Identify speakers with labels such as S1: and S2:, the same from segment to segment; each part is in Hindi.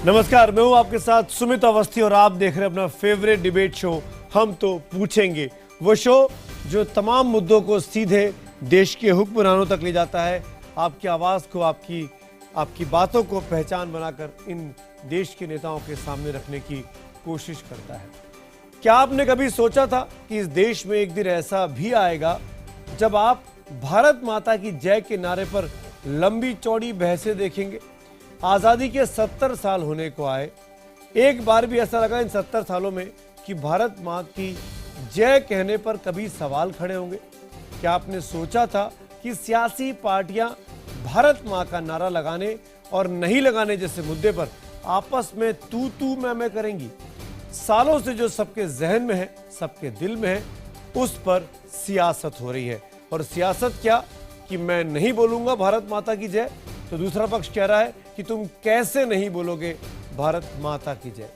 S1: नमस्कार, मैं हूं आपके साथ सुमित अवस्थी और आप देख रहे हैं अपना फेवरेट डिबेट शो हम तो पूछेंगे। वो शो जो तमाम मुद्दों को सीधे देश के हुक्मरानों तक ले जाता है, आपकी आवाज़ को, आपकी बातों को पहचान बनाकर इन देश के नेताओं के सामने रखने की कोशिश करता है। क्या आपने कभी सोचा था कि इस देश में एक दिन ऐसा भी आएगा जब आप भारत माता की जय के नारे पर लंबी चौड़ी बहसें देखेंगे? आज़ादी के 70 साल होने को आए, एक बार भी ऐसा लगा इन 70 सालों में कि भारत माँ की जय कहने पर कभी सवाल खड़े होंगे? क्या आपने सोचा था कि सियासी पार्टियां भारत माँ का नारा लगाने और नहीं लगाने जैसे मुद्दे पर आपस में तू मैं करेंगी? सालों से जो सबके जहन में है, सबके दिल में है, उस पर सियासत हो रही है। और सियासत क्या कि मैं नहीं बोलूंगा भारत माता की जय, तो दूसरा पक्ष कह रहा है कि तुम कैसे नहीं बोलोगे भारत माता की जय।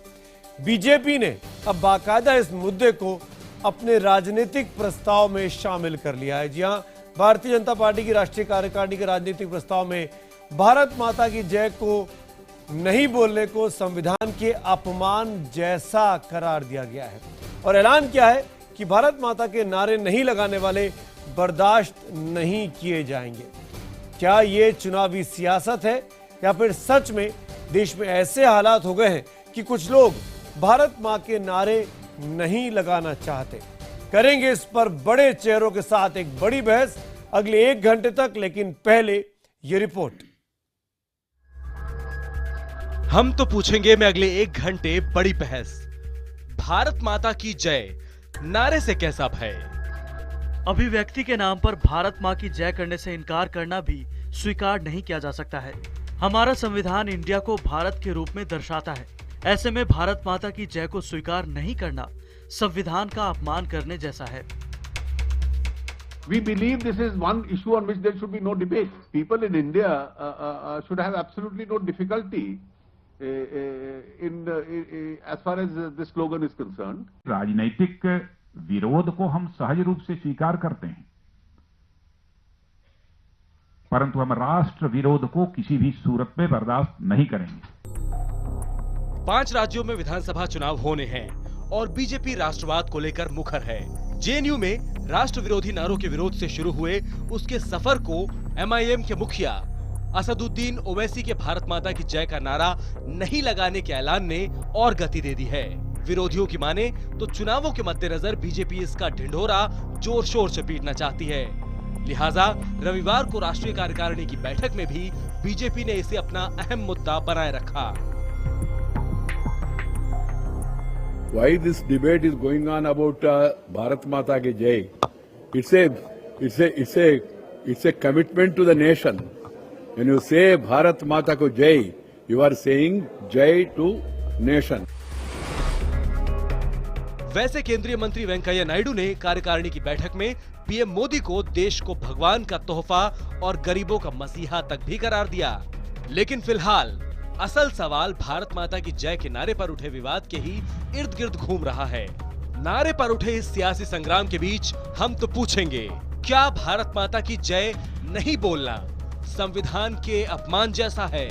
S1: बीजेपी ने अब बाकायदा इस मुद्दे को अपने राजनीतिक प्रस्ताव में शामिल कर लिया है। जी हां, भारतीय जनता पार्टी की राष्ट्रीय कार्यकारिणी के राजनीतिक प्रस्ताव में भारत माता की जय को नहीं बोलने को संविधान के अपमान जैसा करार दिया गया है और ऐलान किया है कि भारत माता के नारे नहीं लगाने वाले बर्दाश्त नहीं किए जाएंगे। क्या ये चुनावी सियासत है या फिर सच में देश में ऐसे हालात हो गए हैं कि कुछ लोग भारत मां के नारे नहीं लगाना चाहते? करेंगे इस पर बड़े चेहरों के साथ एक बड़ी बहस अगले 1 घंटे तक, लेकिन पहले ये रिपोर्ट।
S2: हम तो पूछेंगे में अगले 1 घंटे बड़ी बहस। भारत माता की जय नारे से कैसा भय?
S3: अभिव्यक्ति के नाम पर भारत माँ की जय करने से इनकार करना भी स्वीकार नहीं किया जा सकता है। हमारा संविधान इंडिया को भारत के रूप में दर्शाता है। ऐसे में भारत माता की जय को स्वीकार नहीं करना संविधान का अपमान करने जैसा है।
S4: We believe this is one issue on which there should be no debate. People in India should have absolutely no difficulty as far as this slogan is concerned.
S5: राजनीतिक विरोध को हम सहज रूप से स्वीकार करते हैं, परंतु हम राष्ट्र विरोध को किसी भी सूरत में बर्दाश्त नहीं करेंगे।
S2: 5 राज्यों में विधानसभा चुनाव होने हैं और बीजेपी राष्ट्रवाद को लेकर मुखर है। जेएनयू में राष्ट्र विरोधी नारों के विरोध से शुरू हुए उसके सफर को एमआईएम के मुखिया असदुद्दीन ओवैसी के भारत माता की जय का नारा नहीं लगाने के ऐलान ने और गति दे दी है। विरोधियों की माने तो चुनावों के मद्देनजर बीजेपी इसका ढिंढोरा जोर शोर से पीटना चाहती है। लिहाजा रविवार को राष्ट्रीय कार्यकारिणी की बैठक में भी बीजेपी ने इसे अपना अहम मुद्दा बनाए रखा।
S6: Why this debate is going on about Bharat Mata ki Jai? It's a commitment to the nation. When you say Bharat Mata ko Jai, you are saying Jai to nation.
S2: वैसे केंद्रीय मंत्री वेंकैया नायडू ने कार्यकारिणी की बैठक में पीएम मोदी को देश को भगवान का तोहफा और गरीबों का मसीहा तक भी करार दिया। लेकिन फिलहाल असल सवाल भारत माता की जय के नारे पर उठे विवाद के ही इर्द गिर्द घूम रहा है। नारे पर उठे इस सियासी संग्राम के बीच हम तो पूछेंगे, क्या भारत माता की जय नहीं बोलना संविधान के अपमान जैसा है?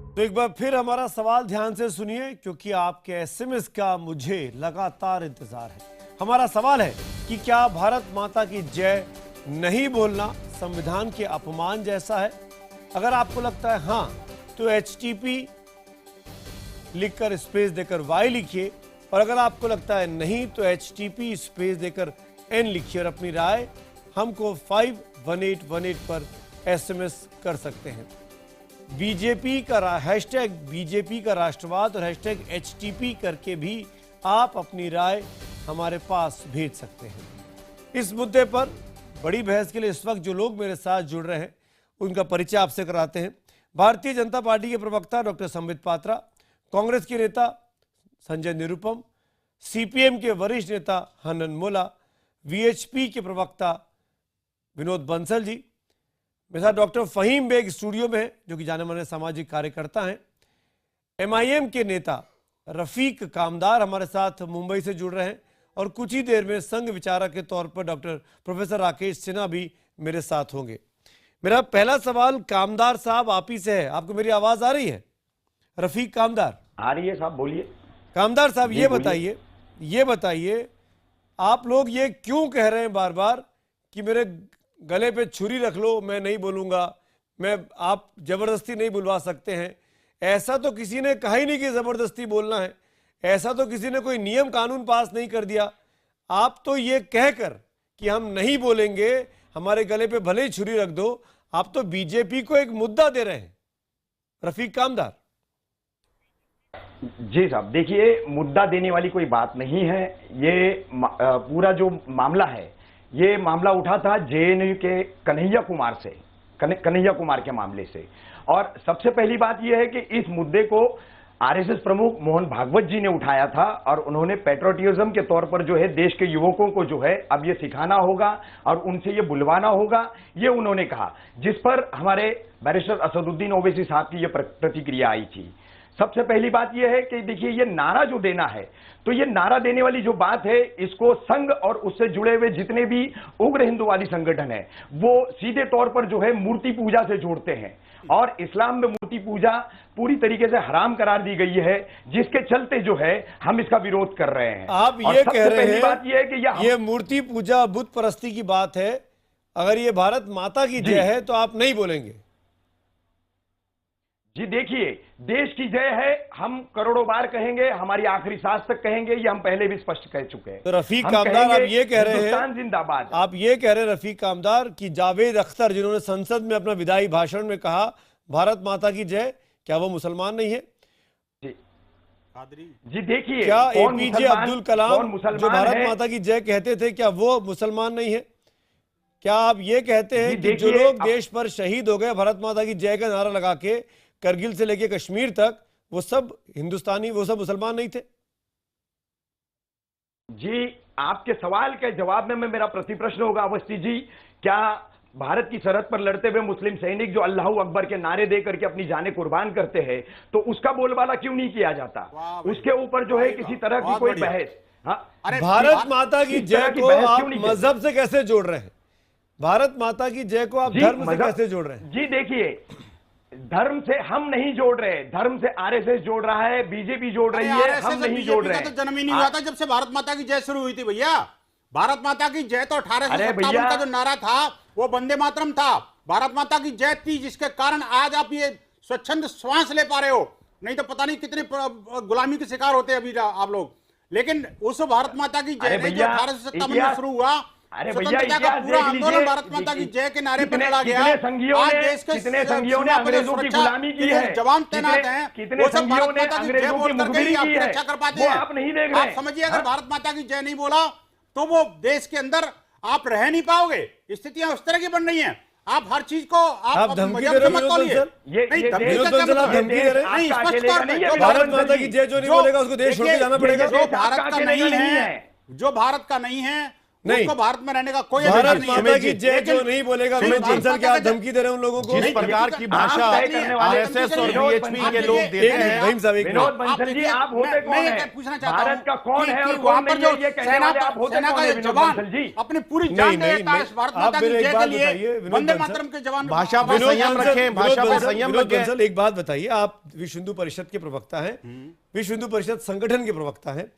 S1: तो एक बार फिर हमारा सवाल ध्यान से सुनिए, क्योंकि आपके एसएमएस का मुझे लगातार इंतजार है। हमारा सवाल है कि क्या भारत माता की जय नहीं बोलना संविधान के अपमान जैसा है? अगर आपको लगता है हाँ, तो HTP लिखकर स्पेस देकर Y लिखिए, और अगर आपको लगता है नहीं तो HTP स्पेस देकर N लिखिए और अपनी राय हमको 51818 पर एसएमएस कर सकते हैं। बीजेपी का हैशटैग बीजेपी का राष्ट्रवाद और हैशटैग HTP करके भी आप अपनी राय हमारे पास भेज सकते हैं। इस मुद्दे पर बड़ी बहस के लिए इस वक्त जो लोग मेरे साथ जुड़ रहे हैं उनका परिचय आपसे कराते हैं। भारतीय जनता पार्टी के प्रवक्ता डॉक्टर संबित पात्रा, कांग्रेस के नेता संजय निरुपम, CPM के वरिष्ठ नेता हनन मोला, VHP के प्रवक्ता विनोद बंसल जी, मेरे साथ डॉक्टर फहीम बेग स्टूडियो में है जो कि जाने माने सामाजिक कार्यकर्ता हैं। MIM के नेता रफीक कामदार हमारे साथ मुंबई से जुड़ रहे हैं और कुछ ही देर में संघ विचारक के तौर पर डॉक्टर प्रोफेसर राकेश सिन्हा भी मेरे साथ होंगे। मेरा पहला सवाल कामदार साहब आप ही से है। आपको मेरी आवाज आ रही है? रफीक कामदार
S7: आ रही है साहब, बोलिए।
S1: कामदार साहब
S7: जी,
S1: ये
S7: बोलिए।
S1: बताइए आप लोग ये क्यों कह रहे हैं बार बार कि मेरे गले पे छुरी रख लो, मैं नहीं बोलूंगा, आप जबरदस्ती नहीं बुलवा सकते हैं। ऐसा तो किसी ने कहा ही नहीं कि जबरदस्ती बोलना है, ऐसा तो किसी ने कोई नियम कानून पास नहीं कर दिया। आप तो ये कहकर कि हम नहीं बोलेंगे, हमारे गले पे भले ही छुरी रख दो, आप तो बीजेपी को एक मुद्दा दे रहे हैं। रफीक कामदार
S7: जी साहब, देखिए, मुद्दा देने वाली कोई बात नहीं है। ये पूरा जो मामला है, ये मामला उठा था जेएनयू के कन्हैया कुमार से, कन्हैया कुमार के मामले से। और सबसे पहली बात यह है कि इस मुद्दे को आरएसएस प्रमुख मोहन भागवत जी ने उठाया था और उन्होंने पेट्रोटिज्म के तौर पर जो है देश के युवकों को जो है अब ये सिखाना होगा और उनसे ये बुलवाना होगा, ये उन्होंने कहा, जिस पर हमारे बैरिस्टर असदुद्दीन ओवैसी साहब की ये प्रतिक्रिया आई थी। सबसे पहली बात यह है कि देखिए, ये नारा जो देना है, तो ये नारा देने वाली जो बात है, इसको संघ और उससे जुड़े हुए जितने भी उग्र हिंदुवादी संगठन है वो सीधे तौर पर जो है मूर्ति पूजा से जोड़ते हैं और इस्लाम में मूर्ति पूजा पूरी तरीके से हराम करार दी गई है, जिसके चलते जो है हम इसका विरोध कर रहे हैं।
S1: आप ये कह रहे हैं
S7: बात यह है कि
S1: ये मूर्ति पूजा बुत परस्ती की बात है, अगर ये भारत माता की जय है तो आप नहीं बोलेंगे?
S7: जी देखिए, देश की जय है, हम करोड़ों बार कहेंगे, हमारी आखिरी सांस तक कहेंगे, ये हम पहले भी स्पष्ट कह चुके हैं।
S1: तो रफीक कामदार आप ये कह रहे हैं,
S7: हिंदुस्तान जिंदाबाद,
S1: आप ये कह रहे हैं रफीक कामदार कि जावेद अख्तर जिन्होंने संसद में अपना विदाई भाषण में कहा भारत माता की जय, क्या वो मुसलमान नहीं है?
S7: जी देखिए,
S1: क्या एपीजे अब्दुल कलाम जो भारत
S7: है?
S1: माता की जय कहते थे, क्या वो मुसलमान नहीं है? क्या आप ये कहते हैं
S7: जी
S1: कि जो
S7: देखिए,
S1: लोग देश पर शहीद हो गए भारत माता की जय का नारा लगा के, करगिल से लेके कश्मीर तक, वो सब हिंदुस्तानी, वो सब मुसलमान नहीं थे?
S7: जी, आपके सवाल के जवाब में मेरा प्रतिप्रश्न होगा अवस्थी जी, क्या भारत की सरहद पर लड़ते हुए मुस्लिम सैनिक जो अल्लाहू अकबर के नारे दे करके अपनी जानें कुर्बान करते हैं, तो उसका बोलबाला क्यों नहीं किया जाता? उसके ऊपर जो है किसी तरह की कोई बहस? हाँ,
S1: भारत माता की जय को आप मजहब से कैसे जोड़ रहे हैं? भारत माता की जय को आप धर्म से कैसे जोड़ रहे हैं?
S7: जी देखिए, धर्म से हम नहीं जोड़ रहे, धर्म से आरएसएस जोड़ रहा है, बीजेपी जोड़ रही है, हम नहीं जोड़ रहे।
S8: तो जन्म ही नहीं हुआ था जब से भारत माता की जय शुरू हुई थी भैया। भारत माता की जय तो 1857 का जो नारा था वो वंदे मातरम था। भारत माता की जय थी जिसके कारण आज आप ये स्वच्छंद श्वास ले पा रहे हो, नहीं तो पता नहीं कितने गुलामी के शिकार होते अभी आप लोग। लेकिन उस भारत माता की जय जो 1857 में शुरू हुआ,
S7: अरे भैया,
S8: स्वतंत्रता का पूरा आंदोलन भारत माता की जय के नारे पर लड़ा गया। आज देश के
S7: कितने संघियों ने अंग्रेजों की गुलामी की है,
S8: जवान तैनात हैं,
S7: कितने संघियों ने अंग्रेजों की मुखबिरी की है,
S8: रक्षा कर पाते
S7: वो
S8: हैं।
S7: आप नहीं देख रहे।
S8: आप समझिए, अगर भारत माता की जय नहीं बोला तो वो देश के अंदर आप रह नहीं पाओगे। स्थितियां उस तरह की बन रही हैं, आप हर चीज को आप
S1: धमकी दे रहे हो?
S8: नहीं, स्पष्ट तौर पे
S1: भारत माता की जय जो नहीं बोलेगा उसको देश छोड़ के जाना पड़ेगा।
S8: जो भारत का नहीं है, जो भारत का नहीं है, उसको भारत में रहने का कोई
S1: भारत
S8: अधिकार नहीं है।
S1: माता की जय जो नहीं बोलेगा, विनोद बंसल क्या धमकी दे रहे हैं उन लोगों को?
S9: जिस प्रकार की भाषा आरएसएस और बीएचपी के लोग देते हैं,
S1: रहीम साहब, एक
S7: विनोद बंसल जी, आप होते कौन हैं?
S8: पूछना चाहता
S7: भारत का कौन है और
S8: वहां
S7: कौन
S8: पर
S7: नहीं
S8: जो
S7: है, ये कहने वाले आप होते
S8: सेना
S7: कौन
S8: का
S7: हैं,
S8: ये
S7: विनोद
S8: जवान
S7: बंसल जी?
S8: अपनी पूरी
S1: नहीं,
S8: जान दे
S1: नहीं,
S8: देता है भारत
S1: आप
S8: माता की
S1: मेरे एक
S8: जय
S1: बात
S8: के लिए।
S1: बताइए, विनोद
S8: वंदे
S1: बंसल,
S8: मातरम के जवान
S9: भाषा पे संयम रखें, भाषा पे संयम रखें।
S1: एक बात बताइए, आप विश्व हिंदू परिषद के प्रवक्ता हैं, विश्व हिंदू परिषद संगठन के प्रवक्ता हैं,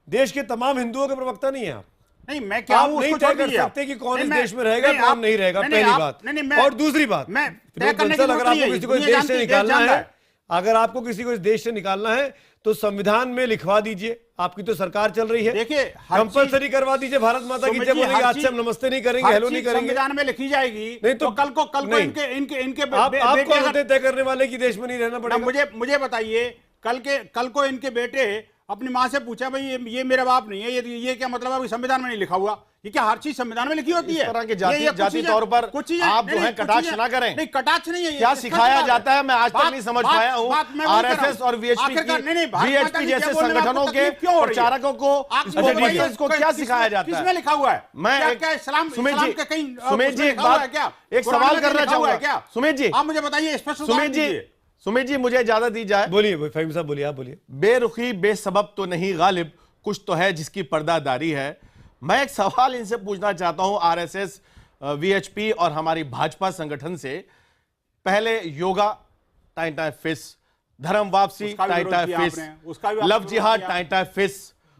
S1: देश के तमाम हिंदुओं के प्रवक्ता नहीं है आप।
S8: नहीं, मैं क्या
S1: आप
S8: हूं
S1: नहीं
S8: उसको
S1: तय
S8: छोड़
S1: कर
S8: दीजिए।
S1: सकते कि कौन इस
S8: नहीं,
S1: देश में रहेगा,
S8: नहीं,
S1: कौन
S8: आप-
S1: नहीं रहेगा,
S8: नहीं,
S1: पहली
S8: आप-
S1: बात।
S8: नहीं, मैं-
S1: और दूसरी बात,
S8: मैं तय
S1: विनोद
S8: करने की
S1: बंसल, अगर
S8: जरूरत नहीं
S1: आपको
S8: है,
S1: किसी को इस
S8: दुनिया
S1: देश से
S8: जानती है,
S1: निकालना
S8: जानता
S1: है,
S8: है।
S1: अगर आपको किसी को इस देश से निकालना है तो संविधान में लिखवा दीजिए। आपकी तो सरकार चल रही है,
S8: देखिए, हर
S1: कंपलसरी करवा दीजिए भारत माता की जय बोलेंगे, आज से हम नमस्ते नहीं करेंगे, हेलो नहीं करेंगे।
S8: संविधान में लिखी जाएगी,
S1: नहीं
S8: तो कल को
S1: नहीं।
S8: इनके
S1: आप कौन होते तय करने वाले की देश में नहीं रहना पड़ेगा?
S8: मुझे बताइए, कल को इनके बेटे अपनी माँ से पूछा, भाई ये मेरा बाप नहीं है, ये क्या मतलब है? संविधान में नहीं लिखा हुआ। ये क्या हर चीज संविधान में लिखी होती है?
S9: इस तरह के जाति तौर पर आप जो है कटाक्ष ना करें।
S8: नहीं, कटाक्ष नहीं है।
S9: क्या सिखाया जाता है, मैं आज तक नहीं समझ पाया हूँ। आरएसएस और बीएचपी जैसे संगठनों के प्रचारकों को क्या सिखाया जाता है?
S8: किसमें लिखा हुआ है?
S9: मैं
S8: क्या इस्लाम के कहीं
S9: सुमित जी एक सवाल करना चाहूंगा। सुमित जी,
S8: आप मुझे बताइए, स्पष्ट
S9: सुमित जी, मुझे इजाजत दी जाए।
S1: बोलिए फहीम साहब, बोलिए, आप बोलिए।
S9: बेरुखी बेसबब तो नहीं गालिब, कुछ तो है जिसकी पर्दादारी है। मैं एक सवाल इनसे पूछना चाहता हूं, आरएसएस वीएचपी और हमारी भाजपा संगठन से पहले योगा टाइम फिस, धर्म वापसी टाइम फिस, लव जिहाद टाइम फिस,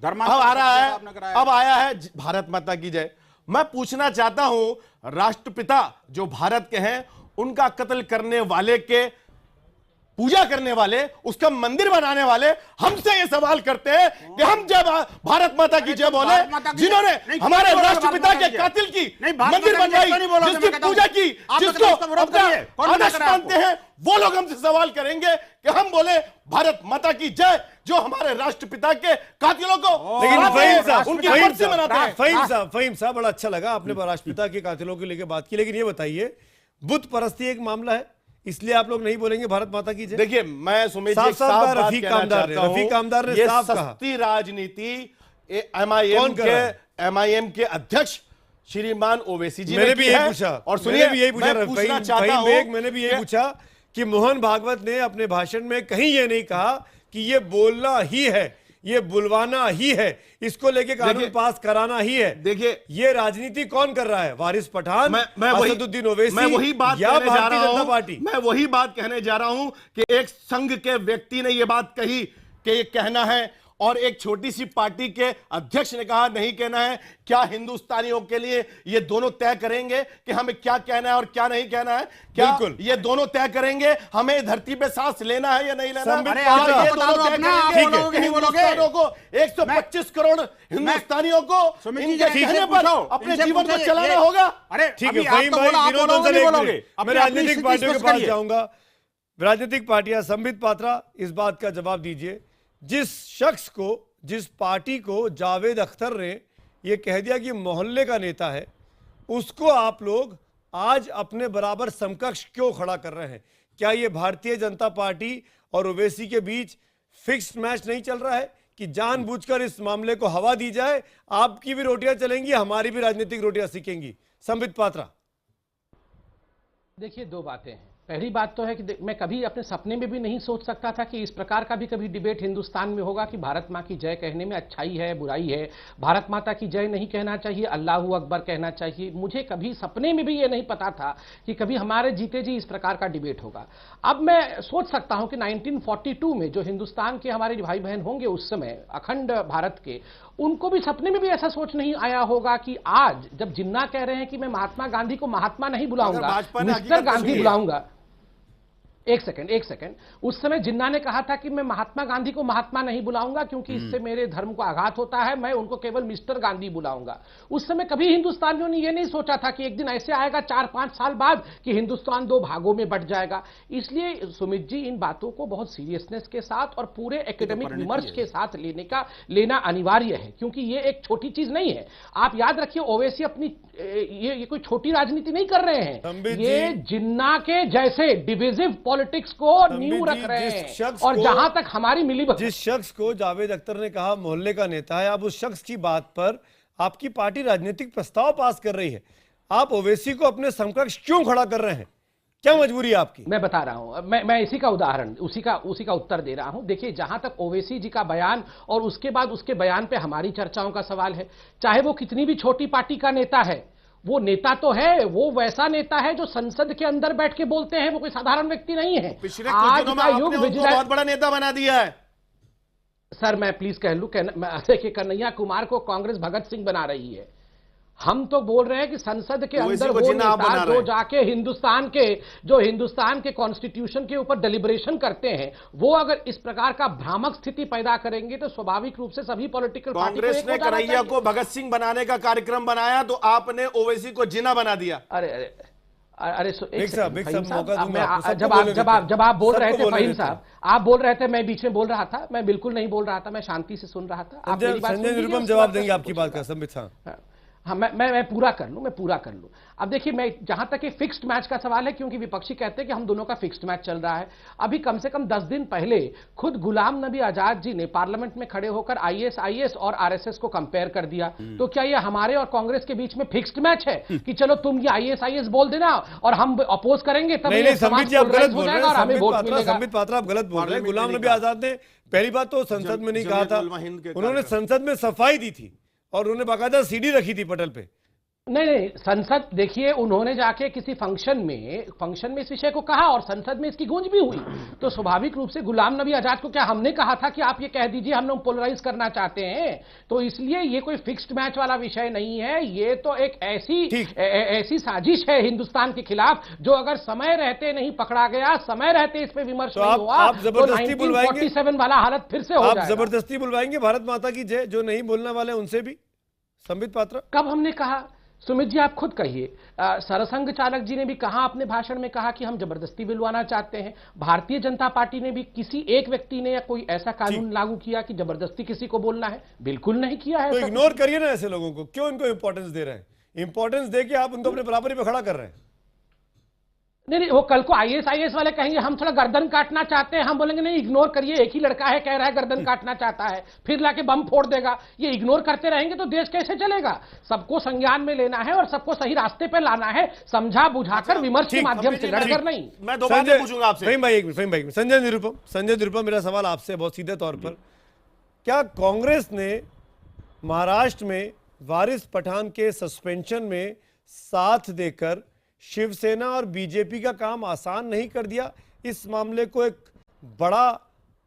S9: अब आ रहा है, अब आया है भारत माता की जय। मैं पूछना चाहता हूं, राष्ट्रपिता जो भारत के हैं, उनका कत्ल करने वाले के पूजा करने वाले, उसका मंदिर बनाने वाले हमसे ये सवाल करते हैं कि हम जब भारत माता की जय बोले, जिन्होंने हमारे राष्ट्रपिता के कातिल की मंदिर बनवाई, जिसकी पूजा की, जिसको अपना आदर्श मानते हैं, वो लोग हमसे सवाल करेंगे कि हम बोले भारत माता की जय, जो हमारे राष्ट्रपिता के कातिलों को
S1: लेकिन
S9: उनकी बरसी मनाते हैं।
S1: फहीम साहब, बड़ा अच्छा लगा आपने राष्ट्रपिता के कातिलों को लेकर बात की, लेकिन ये बताइए, बुत परस्ती एक मामला है, इसलिए आप लोग नहीं बोलेंगे भारत माता की जय?
S9: देखिए, मैं सुमित जी
S1: रफीक कामदार ने साफ कहा,
S9: सस्ती राजनीति एमआईएम के अध्यक्ष श्रीमान ओवैसी जी
S1: मैंने भी यही पूछा,
S9: और सुनिए,
S1: मैंने भी यही पूछा कि मोहन भागवत ने अपने भाषण में कहीं ये नहीं कहा कि ये बोलना ही है, ये बुलवाना ही है, इसको लेके कानून पास कराना ही है।
S9: देखिए,
S1: ये राजनीति कौन कर रहा है? वारिस पठान, असदुद्दीन ओवैसी,
S9: मैं वही बात
S1: या
S9: कहने जा
S1: भारतीय
S9: रहा
S1: जनता
S9: हूं,
S1: पार्टी?
S9: मैं वही बात कहने जा रहा हूं कि एक संघ के व्यक्ति ने यह बात कही कि ये कहना है, और एक छोटी सी पार्टी के अध्यक्ष ने कहा नहीं कहना है। क्या हिंदुस्तानियों के लिए ये दोनों तय करेंगे कि हमें क्या कहना है और क्या नहीं कहना है? क्या
S1: बिल्कुल,
S9: ये दोनों तय करेंगे हमें धरती पे सांस लेना है या नहीं लेना?
S8: अरे आप ये दोनों तय करेंगे
S9: हिंदुस्तानियों को, 125 करोड़ हिंदुस्तानियों को इनके कहने पर अपने जीवन को चलाना होगा।
S8: अरे
S1: ठीक है, मैं राजनीतिक पार्टियों के पास जाऊंगा। राजनीतिक पार्टियां, संबित पात्रा, इस बात का जवाब दीजिए, जिस शख्स को, जिस पार्टी को जावेद अख्तर ने यह कह दिया कि मोहल्ले का नेता है, उसको आप लोग आज अपने बराबर समकक्ष क्यों खड़ा कर रहे हैं? क्या यह भारतीय जनता पार्टी और ओवैसी के बीच फिक्स्ड मैच नहीं चल रहा है कि जानबूझकर इस मामले को हवा दी जाए? आपकी भी रोटियां चलेंगी, हमारी भी राजनीतिक रोटियां सीखेंगी। संबित पात्रा,
S10: देखिए, दो बातें हैं। पहली बात तो है कि मैं कभी अपने सपने में भी नहीं सोच सकता था कि इस प्रकार का भी कभी डिबेट हिंदुस्तान में होगा कि भारत माँ की जय कहने में अच्छाई है, बुराई है, भारत माता की जय नहीं कहना चाहिए, अल्लाहू अकबर कहना चाहिए। मुझे कभी सपने में भी ये नहीं पता था कि कभी हमारे जीते जी इस प्रकार का डिबेट होगा। अब मैं सोच सकता हूं कि 1942 में जो हिंदुस्तान के हमारे भाई बहन होंगे उस समय अखंड भारत के, उनको भी सपने में भी ऐसा सोच नहीं आया होगा कि आज जब जिन्ना कह रहे हैं कि मैं महात्मा गांधी को महात्मा नहीं बुलाऊंगा, मिस्टर गांधी बुलाऊंगा। एक सेकंड, उस समय जिन्ना ने कहा था कि मैं महात्मा गांधी को महात्मा नहीं बुलाऊंगा क्योंकि इससे मेरे धर्म को आघात होता है, मैं उनको केवल मिस्टर गांधी बुलाऊंगा। उस समय कभी हिंदुस्तानियों ने यह नहीं सोचा था कि एक दिन ऐसे आएगा 4-5 साल बाद कि हिंदुस्तान दो भागों में बंट जाएगा। इसलिए सुमित जी, इन बातों को बहुत सीरियसनेस के साथ और पूरे एकेडमिक विमर्श के साथ लेना अनिवार्य है, क्योंकि ये एक छोटी चीज नहीं है। आप याद रखिए, ओवैसी अपनी ये कोई छोटी राजनीति नहीं कर रहे हैं, ये जिन्ना के जैसे डिविजिव पॉलिटिक्स को नींव रख रहे हैं। और जहां तक हमारी मिलीभगत,
S1: जिस शख्स को जावेद अख्तर ने कहा मोहल्ले का नेता है, आप उस शख्स की बात पर आपकी पार्टी राजनीतिक प्रस्ताव पास कर रही है, आप ओवैसी को अपने समकक्ष क्यों खड़ा कर रहे हैं? क्या मजबूरी है आपकी?
S10: मैं बता रहा हूं, मैं इसी का उदाहरण, उसी का उत्तर दे रहा हूं। देखिए, जहां तक ओवैसी जी का बयान और उसके बाद उसके बयान पे हमारी चर्चाओं का सवाल है, चाहे वो कितनी भी छोटी पार्टी का नेता है, वो नेता तो है, वो वैसा नेता है जो संसद के अंदर बैठ के बोलते हैं, वो कोई साधारण व्यक्ति नहीं है।
S9: पिछले कुछ दिनों में आपने उनको बहुत बड़ा नेता बना दिया है।
S10: सर, मैं प्लीज कह लूं, देखिए, कन्हैया कुमार को कांग्रेस भगत सिंह बना रही है। हम तो बोल रहे हैं कि संसद के अंदर वो नेता जो जाके हिंदुस्तान के कॉन्स्टिट्यूशन के ऊपर डिलिब्रेशन करते हैं, वो अगर इस प्रकार का भ्रामक स्थिति पैदा करेंगे तो स्वाभाविक रूप से सभी पॉलिटिकल पार्टी
S9: कांग्रेस ने कन्हैया को भगत सिंह बनाने का कार्यक्रम बनाया तो आपने ओवैसी को जिन्ना बना दिया।
S10: अरे जब आप बोल रहे थे फहीम साहब, आप बोल रहे थे, मैं बीच में बोल रहा था, मैं बिल्कुल नहीं बोल रहा था, मैं शांति से सुन रहा था। आप मेरी बात
S1: संजय निरुपम जवाब देंगे आपकी बात का। संबित साहब,
S10: हाँ, मैं पूरा कर लूं। अब देखिए, मैं जहां तक ये फिक्स्ड मैच का सवाल है, क्योंकि विपक्षी कहते हैं कि हम दोनों का फिक्स्ड मैच चल रहा है। अभी कम से कम 10 दिन पहले खुद गुलाम नबी आजाद जी ने पार्लियामेंट में खड़े होकर आईएसआईएस और आरएसएस को कंपेयर कर दिया। तो क्या ये हमारे और कांग्रेस के बीच में फिक्स्ड मैच है कि चलो तुम ये आईएसआईएस बोल देना और हम अपोज करेंगे, तब ये समाज पोलराइज हो जाएगा और हमें वोट मिलेगा?
S1: संबित पात्रा, आप गलत बोल रहे हैं। गुलाम नबी आजाद ने पहली बात तो संसद में नहीं कहा था, उन्होंने संसद में सफाई दी थी और उन्होंने बाकायदा सीडी रखी थी पटल पे।
S10: नहीं, संसद देखिए, उन्होंने जाके किसी फंक्शन में इस विषय को कहा और संसद में इसकी गूंज भी हुई। तो स्वाभाविक रूप से गुलाम नबी आजाद को क्या हमने कहा था कि आप ये कह दीजिए हम लोग पोलराइज करना चाहते हैं? तो इसलिए ये कोई फिक्स्ड मैच वाला विषय नहीं है, ये तो एक ऐसी साजिश है हिंदुस्तान के खिलाफ, जो अगर समय रहते नहीं पकड़ा गया, समय रहते इस पे विमर्श नहीं हुआ, तो 1947 वाला हालत फिर से हो जाएगा।
S1: आप जबरदस्ती बुलवाएंगे भारत माता की जय जो नहीं बोलने वाले उनसे भी? संबित पात्रा,
S10: कब हमने कहा? सुमित जी आप खुद कहिए। सरसंघ चालक जी ने भी कहा, अपने भाषण में कहा कि हम जबरदस्ती बुलवाना चाहते हैं। भारतीय जनता पार्टी ने भी किसी एक व्यक्ति ने या कोई ऐसा कानून लागू किया कि जबरदस्ती किसी को बोलना है? बिल्कुल नहीं किया है।
S1: तो इग्नोर करिए ना ऐसे लोगों को, क्यों इनको इंपॉर्टेंस दे रहे हैं? इंपॉर्टेंस दे के आप उनको अपने बराबरी पे खड़ा कर रहे हैं।
S10: नहीं, वो कल को आईएएस वाले कहेंगे हम थोड़ा गर्दन काटना चाहते हैं, हम बोलेंगे नहीं इग्नोर करिए, एक ही लड़का है कह रहा है गर्दन काटना चाहता है, फिर लाके बम फोड़ देगा। ये इग्नोर करते रहेंगे तो देश कैसे चलेगा? सबको संज्ञान में लेना है और सबको सही रास्ते पे लाना है, समझा बुझाकर विमर्श के माध्यम से, लड़कर नहीं।
S9: मैं दो बातें पूछूंगा आपसे।
S1: फहीम भाई एक मिनट, संजय निरुपम, मेरा सवाल आपसे बहुत सीधे तौर पर, क्या कांग्रेस ने महाराष्ट्र में वारिस पठान के सस्पेंशन में साथ देकर शिवसेना और बीजेपी का काम आसान नहीं कर दिया? इस मामले को एक बड़ा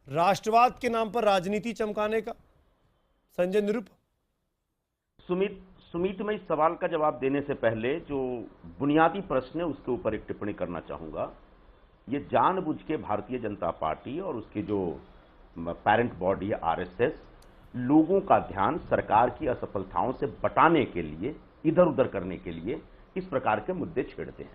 S1: राष्ट्रवाद के नाम पर राजनीति चमकाने का? संजय निरुपम।
S11: सुमित, मैं इस सवाल का जवाब देने से पहले जो बुनियादी प्रश्न है उसके ऊपर एक टिप्पणी करना चाहूंगा। ये जानबूझ के भारतीय जनता पार्टी और उसकी जो पेरेंट बॉडी है आरएसएस, लोगों का ध्यान सरकार की असफलताओं से बटाने के लिए, इधर उधर करने के लिए इस प्रकार के मुद्दे छेड़ते हैं।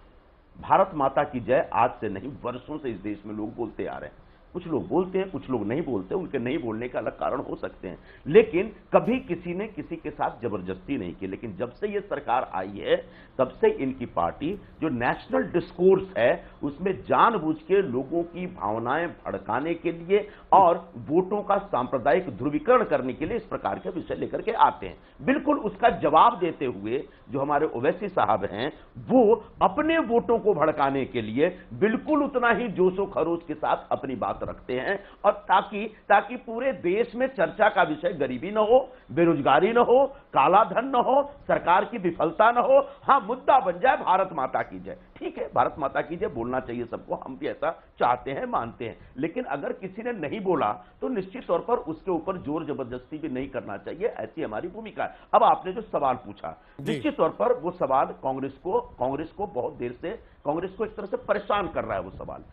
S11: भारत माता की जय आज से नहीं, वर्षों से इस देश में लोग बोलते आ रहे हैं। कुछ लोग बोलते हैं, कुछ लोग नहीं बोलते, उनके नहीं बोलने का अलग कारण हो सकते हैं, लेकिन कभी किसी ने किसी के साथ जबरदस्ती नहीं की। लेकिन जब से ये सरकार आई है तब से इनकी पार्टी जो नेशनल डिस्कोर्स है उसमें जानबूझ के लोगों की भावनाएं भड़काने के लिए और वोटों का सांप्रदायिक ध्रुवीकरण करने के लिए इस प्रकार के विषय लेकर के आते हैं। बिल्कुल उसका जवाब देते हुए जो हमारे ओवैसी साहब हैं वो अपने वोटों को भड़काने के लिए बिल्कुल उतना ही जोशो खरोश के साथ अपनी बात रखते हैं, और ताकि पूरे देश में चर्चा का विषय गरीबी न हो, बेरोजगारी न हो, काला धन न हो, सरकार की विफलता न हो, हाँ मुद्दा बन जाए भारत माता की जय। ठीक है, भारत माता की जय बोलना चाहिए सबको, हम भी ऐसा चाहते हैं, मानते हैं, लेकिन अगर किसी ने नहीं बोला तो निश्चित तौर पर उसके ऊपर जोर जबरदस्ती भी नहीं करना चाहिए, ऐसी हमारी भूमिका है। अब आपने जो सवाल पूछा, निश्चित तौर पर वो सवाल कांग्रेस को बहुत देर से, कांग्रेस को एक तरह से परेशान कर रहा है। वो सवाल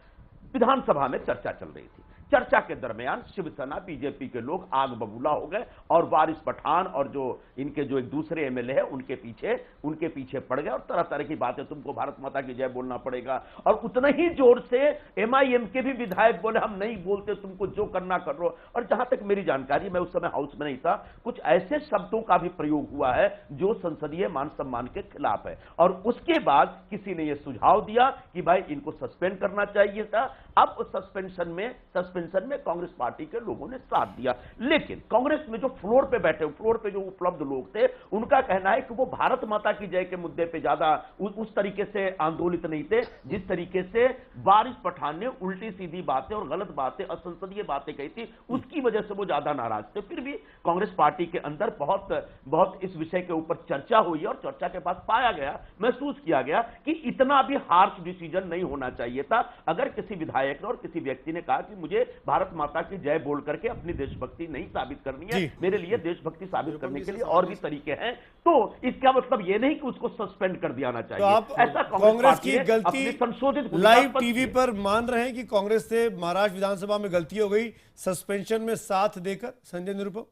S11: विधानसभा में चर्चा चल रही थी, चर्चा के दरमियान शिवसेना बीजेपी के लोग आग बबूला हो गए और वारिस पठान और जो इनके जो एक दूसरे एमएलए है उनके पीछे पड़ गए और तरह तरह की बातें, तुमको भारत माता की जय बोलना पड़ेगा। और उतना ही जोर से एमआईएम के भी विधायक बोले हम नहीं बोलते, तुमको जो करना कर लो। और जहां तक मेरी जानकारी, मैं उस समय हाउस में नहीं था, कुछ ऐसे शब्दों का भी प्रयोग हुआ है जो संसदीय मान सम्मान के खिलाफ है। और उसके बाद किसी ने यह सुझाव दिया कि भाई इनको सस्पेंड करना चाहिए था। अब उस सस्पेंशन में कांग्रेस पार्टी के लोगों ने साथ दिया, लेकिन कांग्रेस में जो फ्लोर पे जो उपलब्ध लोग थे उनका कहना है कि वो भारत माता की जय के मुद्दे पे ज्यादा उस तरीके से आंदोलित नहीं थे जिस तरीके से वारिस पठान ने उल्टी सीधी बातें और गलत बातें, असंसदीय बातें कही थी, उसकी वजह से वो ज्यादा नाराज थे। फिर भी कांग्रेस पार्टी के अंदर बहुत इस विषय के ऊपर चर्चा हुई और चर्चा के बाद पाया गया, महसूस किया गया कि इतना भी हार्श डिसीजन नहीं होना चाहिए था। अगर किसी विधायक ने और किसी व्यक्ति ने कहा कि मुझे भारत माता की जय बोल करके अपनी देशभक्ति नहीं साबित करनी है, मेरे लिए देशभक्ति साबित करने के लिए और भी तरीके हैं, तो इसका मतलब यह नहीं कि उसको सस्पेंड कर दिया जाना चाहिए।
S1: तो आप
S11: ऐसा
S1: कांग्रेस की गलती
S11: संशोधित
S1: लाइव टीवी पर मान रहे हैं कि कांग्रेस से महाराष्ट्र विधानसभा में गलती हो गई सस्पेंशन में साथ देकर? संजय निरुपम,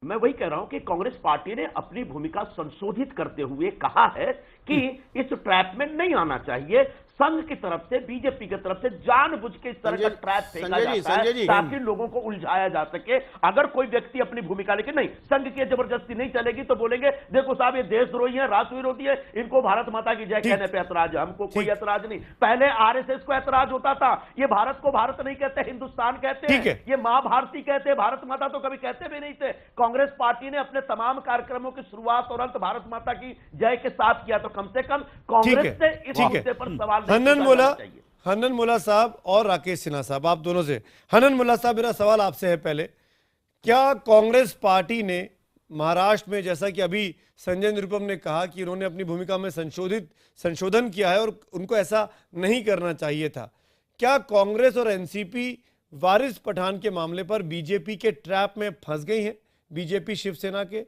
S11: मैं वही कह रहा हूं कि कांग्रेस पार्टी ने अपनी भूमिका संशोधित करते हुए कहा है कि इस ट्रैप में नहीं आना चाहिए। संघ की तरफ से, बीजेपी की तरफ से जानबूझ के इस तरह का ट्रैप फेंका जाता है ताकि लोगों को उलझाया जा सके। अगर कोई व्यक्ति अपनी भूमिका लेके नहीं, संघ की जबरदस्ती नहीं चलेगी तो बोलेंगे देखो साहब ये देशद्रोही है, राष्ट्र विरोधी है, इनको भारत माता की जय कहने पे ऐतराज है। हमको कोई ऐतराज नहीं। पहले आरएसएस को ऐतराज होता था, ये भारत को भारत नहीं कहते, हिंदुस्तान कहते हैं, ये मां भारती कहते, भारत माता तो कभी कहते भी नहीं थे। कांग्रेस पार्टी ने अपने तमाम कार्यक्रमों की शुरुआत और अंत भारत माता की जय के साथ किया, तो कम से कम कांग्रेस से इस मुद्दे पर सवाल
S1: हनन मुल्ला साहब और राकेश सिन्हा साहब, आप दोनों से। हनन मुल्ला साहब, मेरा सवाल आपसे है पहले, क्या कांग्रेस पार्टी ने महाराष्ट्र में जैसा कि अभी संजय निरुपम ने कहा कि उन्होंने अपनी भूमिका में संशोधन किया है और उनको ऐसा नहीं करना चाहिए था, क्या कांग्रेस और एनसीपी वारिस पठान के मामले पर बीजेपी के ट्रैप में फंस गई हैं? बीजेपी शिवसेना के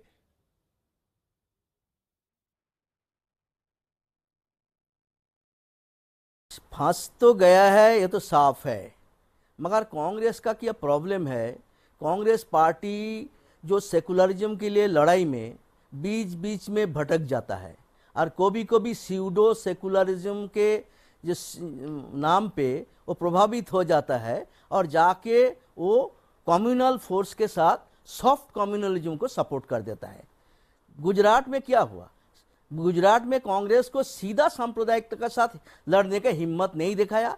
S12: फंस तो गया है, ये तो साफ है, मगर कांग्रेस का क्या प्रॉब्लम है, कांग्रेस पार्टी जो सेकुलरिज्म के लिए लड़ाई में बीच बीच में भटक जाता है और कभी कभी स्यूडो सेकुलरिज्म के जिस नाम पे वो प्रभावित हो जाता है और जाके वो कम्युनल फोर्स के साथ सॉफ्ट कम्युनलिज्म को सपोर्ट कर देता है। गुजरात में क्या हुआ, गुजरात में कांग्रेस को सीधा सांप्रदायिकता के साथ लड़ने का हिम्मत नहीं दिखाया,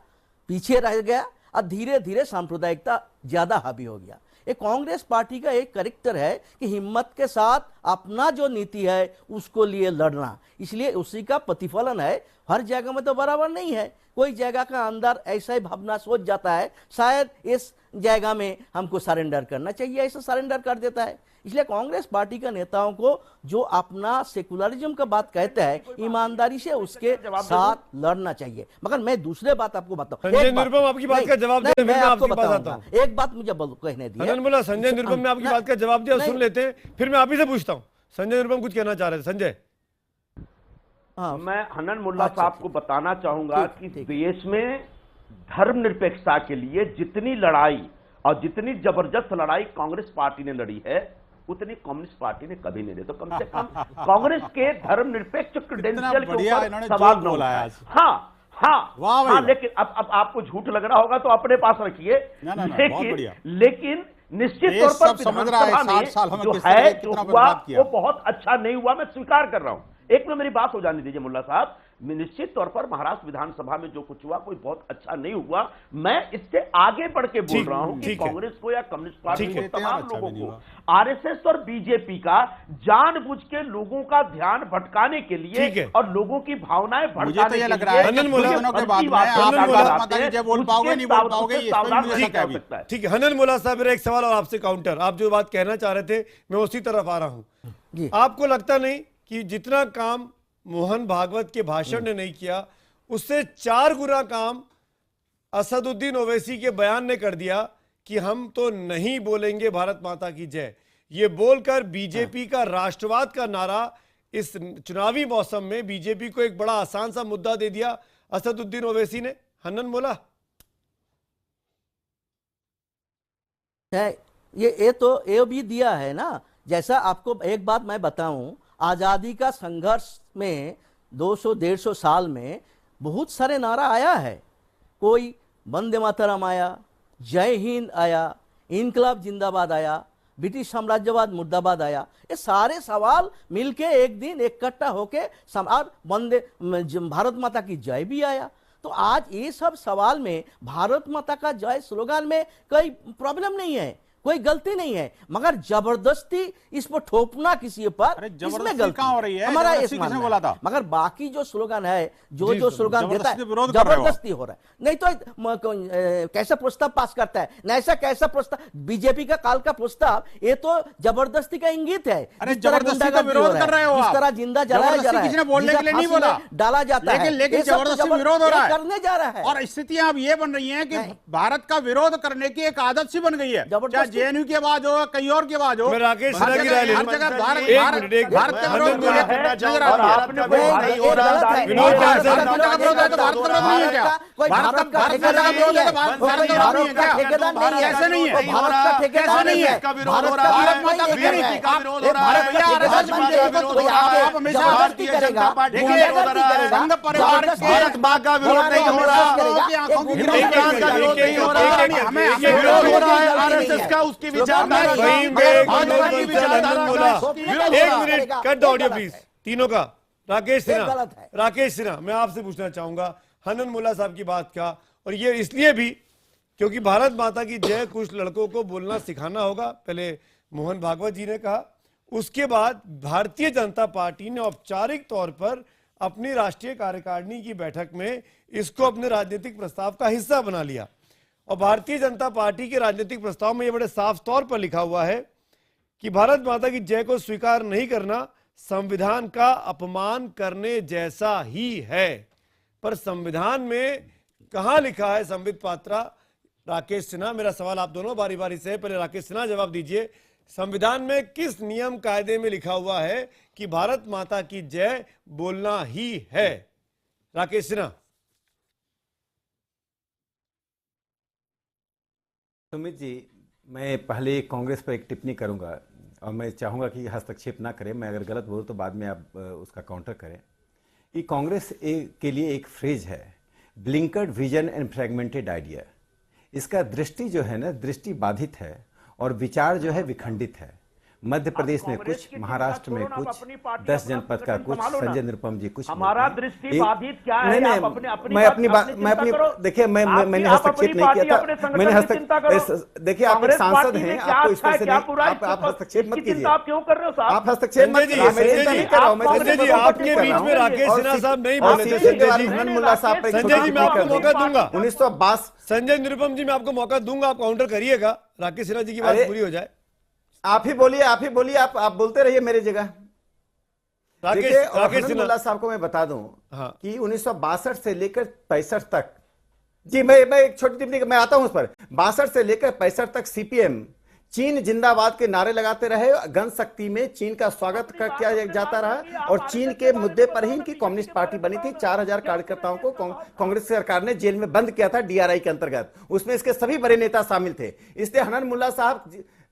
S12: पीछे रह गया और धीरे धीरे सांप्रदायिकता ज्यादा हावी हो गया। ये कांग्रेस पार्टी का एक कैरेक्टर है कि हिम्मत के साथ अपना जो नीति है उसको लिए लड़ना, इसलिए उसी का प्रतिफलन है। हर जगह में तो बराबर नहीं है, कोई जगह का अंदर ऐसा ही भावना सोच जाता है शायद इस जगह में हमको सरेंडर करना चाहिए, ऐसा सरेंडर कर देता है। इसलिए कांग्रेस पार्टी के नेताओं को जो अपना सेकुलरिज्म का बात कहते हैं ईमानदारी से उसके साथ लड़ना चाहिए। मगर मैं दूसरे बात आपको बताऊं,
S1: संजय निरुपम आपकी बात का जवाब दे,
S12: मैं आपको बताऊंगा, एक बात मुझे कहने दिए।
S1: संजय निरुपम ने आपकी बात का जवाब दिया, सुन लेते हैं, फिर मैं आप ही से पूछता हूँ। संजय निरुपम कुछ कहना चाह रहे थे। संजय,
S11: मैं हनन मुल्ला साहब को बताना चाहूंगा कि देश में धर्मनिरपेक्षता के लिए जितनी लड़ाई और जितनी जबरदस्त लड़ाई कांग्रेस पार्टी ने लड़ी है उतनी कम्युनिस्ट पार्टी ने कभी नहीं दी। तो कम से कम कांग्रेस के धर्मनिरपेक्ष क्रेडेंशियल के ऊपर सवाल न उठाया। हाँ, लेकिन अब आपको झूठ लग रहा होगा तो अपने पास रखिए, लेकिन निश्चित तौर पर विधानसभा में जो है जो हुआ वो बहुत अच्छा नहीं हुआ, मैं स्वीकार कर रहा हूं। एक में मेरी बात हो जाने दीजिए मुल्ला साहब, निश्चित तौर पर महाराष्ट्र विधानसभा में जो कुछ हुआ कोई बहुत अच्छा नहीं हुआ। मैं इससे आगे बढ़ के बोल रहा हूं कि कांग्रेस को या कम्युनिस्ट पार्टी को, तमाम लोगों को, आरएसएस और बीजेपी का जानबूझ के लोगों का ध्यान भटकाने के लिए और लोगों की भावनाएं भटकाने के
S1: लिए। ठीक है हनन मुल्ला साहब, मेरा एक सवाल और आपसे काउंटर, आप जो बात कहना चाह रहे थे मैं उसी तरफ आ रहा हूं। आपको लगता नहीं कि जितना काम मोहन भागवत के भाषण ने नहीं किया उससे 4 गुना काम असदुद्दीन ओवैसी के बयान ने कर दिया कि हम तो नहीं बोलेंगे भारत माता की जय। ये बोलकर बीजेपी का राष्ट्रवाद का नारा इस चुनावी मौसम में बीजेपी को एक बड़ा आसान सा मुद्दा दे दिया असदुद्दीन ओवैसी ने। हनन मोला,
S12: ये तो ये भी दिया है ना। जैसा आपको एक बात मैं बताऊं, आजादी का संघर्ष में 200-150 साल में बहुत सारे नारा आया है। कोई वंदे मातरम आया, जय हिंद आया, इनकलाब जिंदाबाद आया, ब्रिटिश साम्राज्यवाद मुर्दाबाद आया। ये सारे सवाल मिलके एक दिन इकट्ठा होके वंदे भारत माता की जय भी आया। तो आज ये सब सवाल में भारत माता का जय स्लोगन में कोई प्रॉब्लम नहीं है, कोई गलती नहीं है, मगर जबरदस्ती इस पर ठोकना किसी पर, इसमें गलती हो रही है। हमारा इस बोला था, मगर बाकी जो स्लोगन है, जो स्लोगन देता है जबरदस्ती हो रहा है। नहीं तो कैसा प्रस्ताव पास करता है, न ऐसा कैसा प्रस्ताव, बीजेपी का काल का प्रस्ताव, ये तो जबरदस्ती का इंगित है।
S8: जबरदस्ती का विरोध कर रहे हो,
S12: इस तरह जिंदा जलाया जा रहा है,
S8: किसी ने बोलने के लिए नहीं बोला,
S12: डाला जाता है,
S8: लेकिन जबरदस्ती विरोध हो रहा है,
S12: करने जा रहा है।
S8: और स्थितियां अब ये बन रही है कि भारत का विरोध करने की एक आदत सी बन गई है। जेएनयू की आवाज हो, कहीं और की आवाज हो,
S1: राकेश सिन्हा की राय,
S8: हर जगह भारत के विरोध नजर आता
S1: है। उसकी विचार एक minute cut the audio please, तीनों का। राकेश सिन्हा, मैं आपसे पूछना चाहूंगा हनन मुल्ला साहब की बात का, और ये इसलिए भी क्योंकि भारत माता की जय कुछ लड़कों को बोलना सिखाना होगा, पहले मोहन भागवत जी ने कहा, उसके बाद भारतीय जनता पार्टी ने औपचारिक तौर पर अपनी राष्ट्रीय कार्यकारिणी की बैठक में इसको अपने राजनीतिक प्रस्ताव का हिस्सा बना लिया। और भारतीय जनता पार्टी के राजनीतिक प्रस्ताव में यह बड़े साफ तौर पर लिखा हुआ है कि भारत माता की जय को स्वीकार नहीं करना संविधान का अपमान करने जैसा ही है। पर संविधान में कहां लिखा है संबित पात्रा, राकेश सिन्हा, मेरा सवाल आप दोनों बारी बारी से है, पहले राकेश सिन्हा जवाब दीजिए। संविधान में किस नियम कायदे में लिखा हुआ है कि भारत माता की जय बोलना ही है? राकेश सिन्हा।
S13: सुमित जी, मैं पहले कांग्रेस पर एक टिप्पणी करूंगा और मैं चाहूंगा कि हस्तक्षेप ना करें। मैं अगर गलत बोलूं तो बाद में आप उसका काउंटर करें। कि कांग्रेस के लिए एक फ्रेज है, ब्लिंकर्ड विजन एंड फ्रेगमेंटेड आइडिया। इसका दृष्टि जो है ना, दृष्टि बाधित है और विचार जो है विखंडित है। मध्य प्रदेश में कुछ, महाराष्ट्र में कुछ, 10 जनपद का कुछ, संजय निरुपम जी कुछ।
S11: हमारा दृष्टि बाधित क्या है?
S13: नहीं, मैं अपनी बात, देखिए मैंने हस्तक्षेप नहीं किया था। मैंने हस्तक्षेप, देखिए आप एक सांसद हैं, आपको इस तरह से आप हस्तक्षेप मत कीजिए।
S11: आप क्यों कर रहे हो साहब?
S13: आप हस्तक्षेप मत कीजिए।
S1: संजय जी, आपके बीच में राकेश सिन्हा साहब नहीं बोले थे। संजय जी, मैं आपको मौका दूंगा।
S13: 1962
S1: संजय निरुपम जी, मैं आपको मौका दूंगा, आप काउंटर करिएगा, राकेश सिन्हा जी की बात पूरी हो जाए।
S13: आप ही बोलिए, आप बोलते रहिए मेरी जगह। राकेश सिन्हा साहब को मैं बता दूं कि 1962 से लेकर 65 तक, जी मैं एक छोटी टिप्पणी मैं आता हूं उस पर। 62 से लेकर 65 तक सीपीएम चीन जिंदाबाद के नारे लगाते रहे। गण शक्ति में चीन का स्वागत किया जाता रहा और चीन के मुद्दे पर ही इनकी कम्युनिस्ट पार्टी बनी थी। 4000 कार्यकर्ताओं को कांग्रेस सरकार ने जेल में बंद किया था डीआरआई के अंतर्गत। उसमें इसके सभी बड़े नेता शामिल थे। इसलिए हनन मुल्ला साहब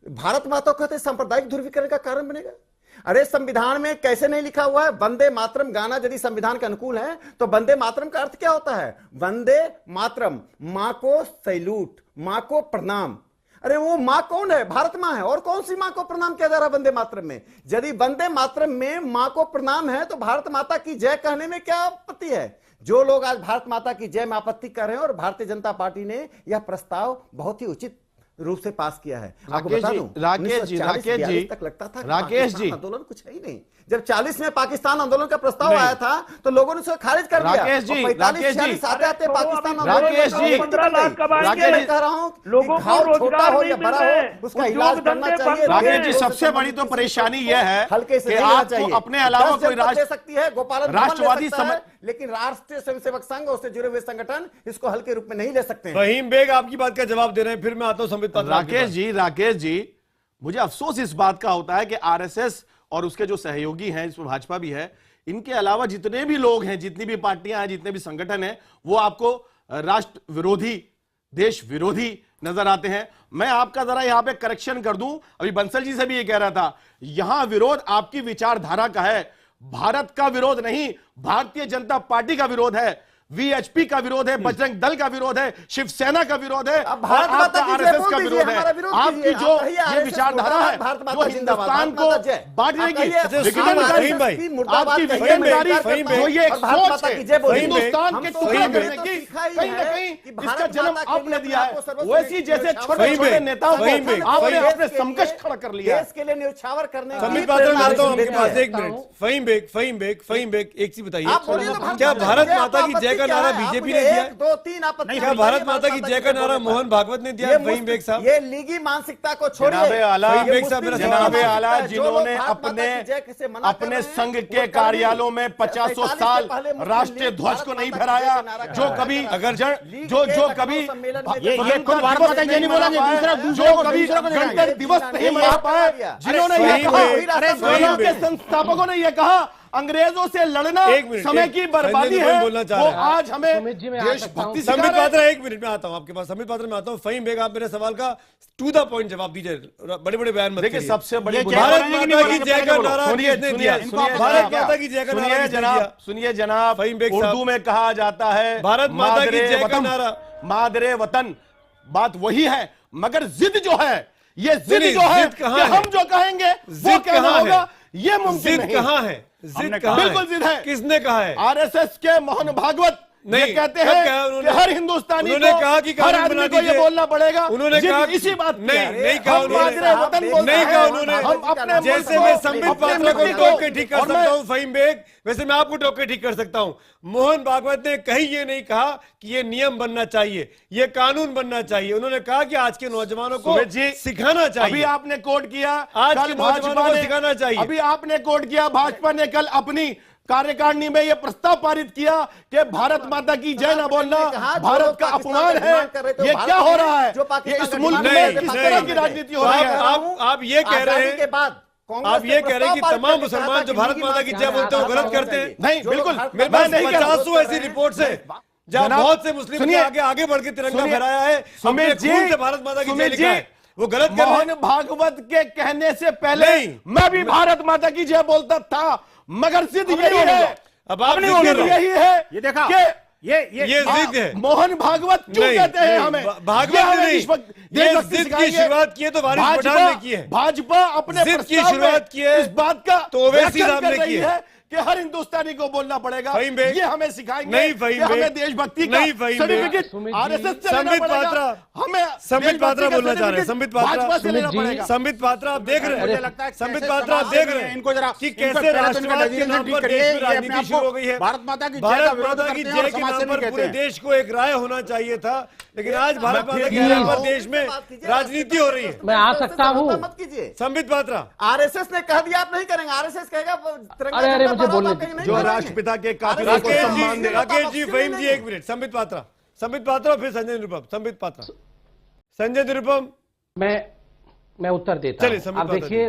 S13: भारत माता कहते सांप्रदायिक ध्रुवीकरण का कारण बनेगा। अरे संविधान में कैसे नहीं लिखा हुआ है वंदे मातरम गाना? यदि संविधान के अनुकूल है तो वंदे मातरम का अर्थ क्या होता है? वंदे मातरम, मां को सैल्यूट, मां को प्रणाम। अरे वो मां कौन है? भारत मां है। और कौन सी मां को प्रणाम किया जा रहा है वंदे मातरम में? यदि वंदे मातरम में मां को प्रणाम है तो भारत माता की जय कहने में क्या आपत्ति है? जो लोग आज भारत माता की जय में आपत्ति कर रहे हैं, और भारतीय जनता पार्टी ने यह प्रस्ताव बहुत ही उचित रूप से पास किया है।
S9: राकेश जी
S13: तक लगता था
S9: राकेश जी
S13: आंदोलन कुछ है ही नहीं। जब 40 में पाकिस्तान आंदोलन का प्रस्ताव आया था तो लोगों ने उसे खारिज कर दिया।
S9: राकेश जी,
S13: आते पाकिस्तान
S9: राकेश जी,
S11: 15 लाख कह रहा हूं, लोगों को रोजगार नहीं मिल रहा है,
S13: उसका इलाज करना चाहिए।
S9: राकेश जी, सबसे बड़ी तो परेशानी यह है कि आपको अपने अलावा कोई राष्ट्रवादी
S13: लेकिन राष्ट्रीय स्वयंसेवक संघ उससे जुड़े हुए संगठन इसको हल्के रूप में नहीं ले सकते।
S1: फहीम बेग आपकी बात का जवाब दे रहे हैं, फिर मैं आता हूं संबित पात्रा।
S9: राकेश जी, मुझे अफसोस इस बात का होता है कि आरएसएस और उसके जो सहयोगी हैं, इसमें भाजपा भी है, इनके अलावा जितने भी लोग हैं, जितनी भी पार्टियां हैं, जितने भी संगठन हैं, वो आपको राष्ट्र विरोधी, देश विरोधी नजर आते हैं। मैं आपका जरा यहां पे करेक्शन कर दूं, अभी बंसल जी से भी ये कह रहा था, यहां विरोध आपकी विचारधारा का है, भारत का विरोध नहीं, भारतीय जनता पार्टी का विरोध है, वीएचपी का विरोध है, बजरंग दल का विरोध है, शिवसेना का विरोध है,
S13: भारत
S9: आरएसएस का विरोध है। आपकी जो ये विचारधारा है जो हिंदुस्तान को बांटने की, आपकी विघटनकारी जो ये एक सोच है हिंदुस्तान के टुकड़े करने की, कहीं ना कहीं इसका जन्म आपने दिया है। वैसी जैसे छोटे छोटे नेताओं को आपने अपने समकक्ष खड़ा कर लिया।
S13: देश के लिए न्यौछावर करने
S1: संबित पात्रा में आता हूं आपके पास, एक मिनट। फहीम बेग एक चीज बताइए, क्या भारत माता की जय का नारा बीजेपी ने दिया?
S13: 2-3 आपत्ति।
S1: क्या भारत माता की जय का नारा मोहन भागवत ने दिया? फहीम बेग साहब,
S13: ये लीगी मानसिकता को छोड़िए।
S9: जनाबे आला जिन्होंने अपने संघ के कार्यालयों में 50 साल राष्ट्रीय ध्वज को नहीं फहराया, जो कभी जो कभी ये खुद भारत माता जय नहीं बोला, जो कभी गणतंत्र दिवस नहीं मना पाए, जिन्होंने ये कहा, के संस्थापकों ने यह कहा अंग्रेजों से लड़ना समय की बर्बादी है, वो आज हमें देशभक्ति।
S1: संबित पात्रा, एक मिनट में आता हूं आपके पास, संबित पात्रा में आता हूं। फहीम बेग, आप मेरे सवाल का टू द पॉइंट जवाब दीजिए, बड़े बड़े बयान मत
S9: देखिए। सबसे बड़ी
S1: भारत माता की जय का नारा किसने दिया? भारत माता की जय का नारा
S9: सुनिए जनाब,
S1: फहीम बेग,
S9: उर्दू में कहा जाता है
S1: भारत माता की जय का नारा,
S9: मादरे वतन। बात वही है, मगर जिद जो है, ये जिद जो है कि हम जो कहेंगे वो कहना होगा, ये मुमकिन नहीं।
S1: कहां है? जिद कहां है?
S9: बिल्कुल जिद है।
S1: किसने कहा है?
S9: आरएसएस के मोहन भागवत ये कहते हैं कि हर हिंदुस्तानी को,
S1: कहा कि
S9: हर आदमी को ये बोलना पड़ेगा।
S1: उन्होंने कहा
S9: इसी बात
S1: नहीं कहा उन्होंने। जैसे मैं संबित पात्रा को टोक के ठीक कर सकता हूँ फहीम बेग, वैसे मैं आपको टोक के ठीक कर सकता हूँ। मोहन भागवत ने कहीं ये नहीं कहा कि ये नियम बनना चाहिए, ये कानून बनना चाहिए। उन्होंने कहा कि आज के नौजवानों को सिखाना चाहिए।
S9: अभी आपने कोट किया,
S1: आज के नौजवानों को सिखाना चाहिए।
S9: अभी आपने कोट किया, भाजपा ने कल अपनी कार्यकारिणी में यह प्रस्ताव पारित किया कि भारत माता की जय ना बोलना भारत का अपमान है। ये क्या हो रहा है? ये इस मुल्क में किस तरह की राजनीति हो रही है?
S1: आप ये कह रहे हैं, आप ये कह रहे हैं कि तमाम मुसलमान जो भारत माता की जय बोलते हैं वो गलत करते हैं?
S9: नहीं, बिल्कुल
S1: मेरे पास 50 ऐसी रिपोर्ट है जहां बहुत से मुस्लिम ने आगे बढ़ के तिरंगा फहराया है, हमने खून से भारत माता की जय लिखा है, वो गलत कर रहे हैं।
S9: मोहन भागवत के कहने से पहले मैं भी भारत माता की जय बोलता था, मगर जिद यही है,
S1: अब आप
S9: यही है,
S8: ये देखा
S1: ये जिद है।
S9: मोहन भागवत क्यों कहते हैं हमें?
S1: भागवत नहीं, ये जिद की शुरुआत की है तो वारिस पठान ने की है।
S9: भाजपा अपने
S1: जिद की शुरुआत की है
S9: इस बात का
S1: तो ओवैसी साहब ने की है
S9: कि हर हिंदुस्तानी को बोलना पड़ेगा, ये हमें सिखाएंगे।
S1: नहीं फहीम बेग,
S9: हमें देशभक्ति का सर्टिफिकेट आरएसएस से लेना पड़ेगा। हमें
S1: संबित पात्रा बोलना चाह रहे हैं। संबित पात्रा
S9: से लेना पड़ेगा।
S1: संबित पात्रा आप देख रहे हैं, संबित पात्रा आप देख रहे हैं
S8: इनको जरा
S1: कि कैसे राष्ट्रवाद के नाम पर देश में राजनीति शुरू हो गई है।
S8: भारत माता की
S1: जय के नाम पर पूरे देश को एक राय होना चाहिए था, लेकिन आज भारत माता की जय पर देश में राजनीति हो रही है।
S10: मैं आ सकता हूँ?
S13: मत कीजिए।
S1: संबित पात्रा,
S13: आरएसएस ने कह दिया आप नहीं करेंगे, आरएसएस कहेगा
S10: अरे मुझे बोलने
S9: जो राष्ट्रपिता के काफिले को सम्मान दे।
S1: राकेश जी, फहीम जी, एक मिनट। संबित पात्रा फिर संजय निरुपम। संबित पात्रा, संजय निरुपम।
S10: मैं उत्तर देता हूं। अब देखिए,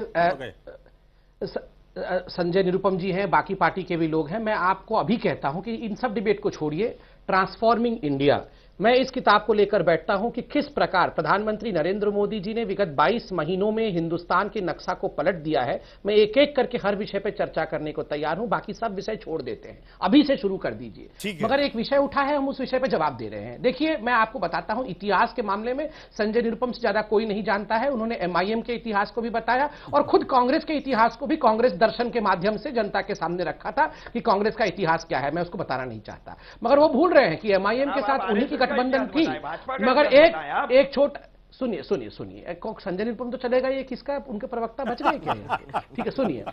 S10: संजय निरुपम जी हैं, बाकी पार्टी के भी लोग हैं। मैं आपको अभी कहता हूं कि इन सब डिबेट को छोड़िए, ट्रांसफॉर्मिंग इंडिया, मैं इस किताब को लेकर बैठता हूं कि किस प्रकार प्रधानमंत्री नरेंद्र मोदी जी ने विगत 22 महीनों में हिंदुस्तान के नक्शा को पलट दिया है। मैं एक एक करके हर विषय पर चर्चा करने को तैयार हूं, बाकी सब विषय छोड़ देते हैं, अभी से शुरू कर दीजिए। मगर एक विषय उठा है, हम उस विषय पर जवाब दे रहे हैं। देखिए, मैं आपको बताता हूं, इतिहास के मामले में संजय निरुपम से ज्यादा कोई नहीं जानता है। उन्होंने MIM के इतिहास को भी बताया और खुद कांग्रेस के इतिहास को भी कांग्रेस दर्शन के माध्यम से जनता के सामने रखा था कि कांग्रेस का इतिहास क्या है। मैं उसको बताना नहीं चाहता, मगर वो भूल रहे हैं कि MIM के साथ उन्हीं की गठबंधन थी। मगर एक छोटा सुनिए, संजय निरुपम तो चलेगा, ये किसका, उनके प्रवक्ता बच गए क्या? ठीक है, सुनिए,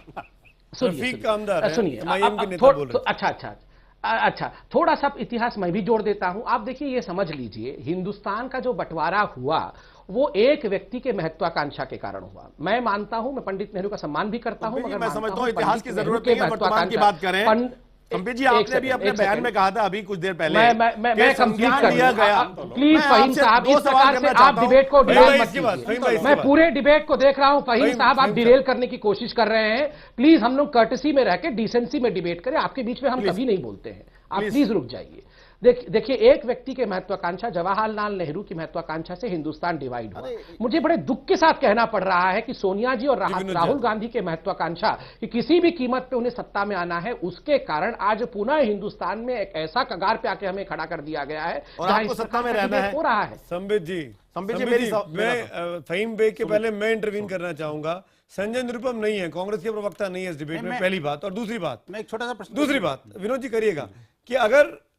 S10: अच्छा, थोड़ा सा इतिहास मैं भी जोड़ देता हूं। आप देखिए, ये समझ लीजिए, हिंदुस्तान का जो बंटवारा हुआ वो एक व्यक्ति के महत्वाकांक्षा के कारण हुआ। मैं मानता हूं, मैं पंडित नेहरू का सम्मान भी करता हूं, मगर
S9: मैं समझता हूं इतिहास की जरूरत नहीं है, वर्तमान की बात करें। संबित जी, आपने भी अपने बयान में कहा था अभी कुछ देर पहले,
S10: मैं कंप्लीट कर दिया गया। प्लीज फहीम साहब, इस प्रकार से आप डिबेट को डिरेल मत कीजिए। मैं पूरे डिबेट को देख रहा हूं, फहीम साहब आप डिरेल करने की कोशिश कर रहे हैं। प्लीज हम लोग कर्टसी में रहकर डिसेंसी में डिबेट करें, आपके बीच में हम कभी नहीं बोलते हैं। आप प्लीज रुक जाइए। देखिए, एक व्यक्ति के महत्वाकांक्षा, जवाहरलाल नेहरू की महत्वाकांक्षा से हिंदुस्तान डिवाइड हुआ। मुझे बड़े दुख के साथ कहना पड़ रहा है कि सोनिया जी और राहुल गांधी के महत्वाकांक्षा कि किसी भी कीमत पे उन्हें सत्ता में आना है, उसके कारण आज पुनः हिंदुस्तान में एक ऐसा कगार पे आके हमें खड़ा कर दिया गया है
S9: जहां सत्ता में रहना है,
S10: हो रहा है।
S1: संबित जी, मैं फहीम बेग के पहले मैं इंटरवीन करना चाहूंगा। संजय निरुपम नहीं है, कांग्रेस के प्रवक्ता नहीं है इस डिबेट में, पहली बात। और दूसरी बात,
S8: मैं एक छोटा सा प्रश्न,
S1: दूसरी बात विनोद जी करिएगा कि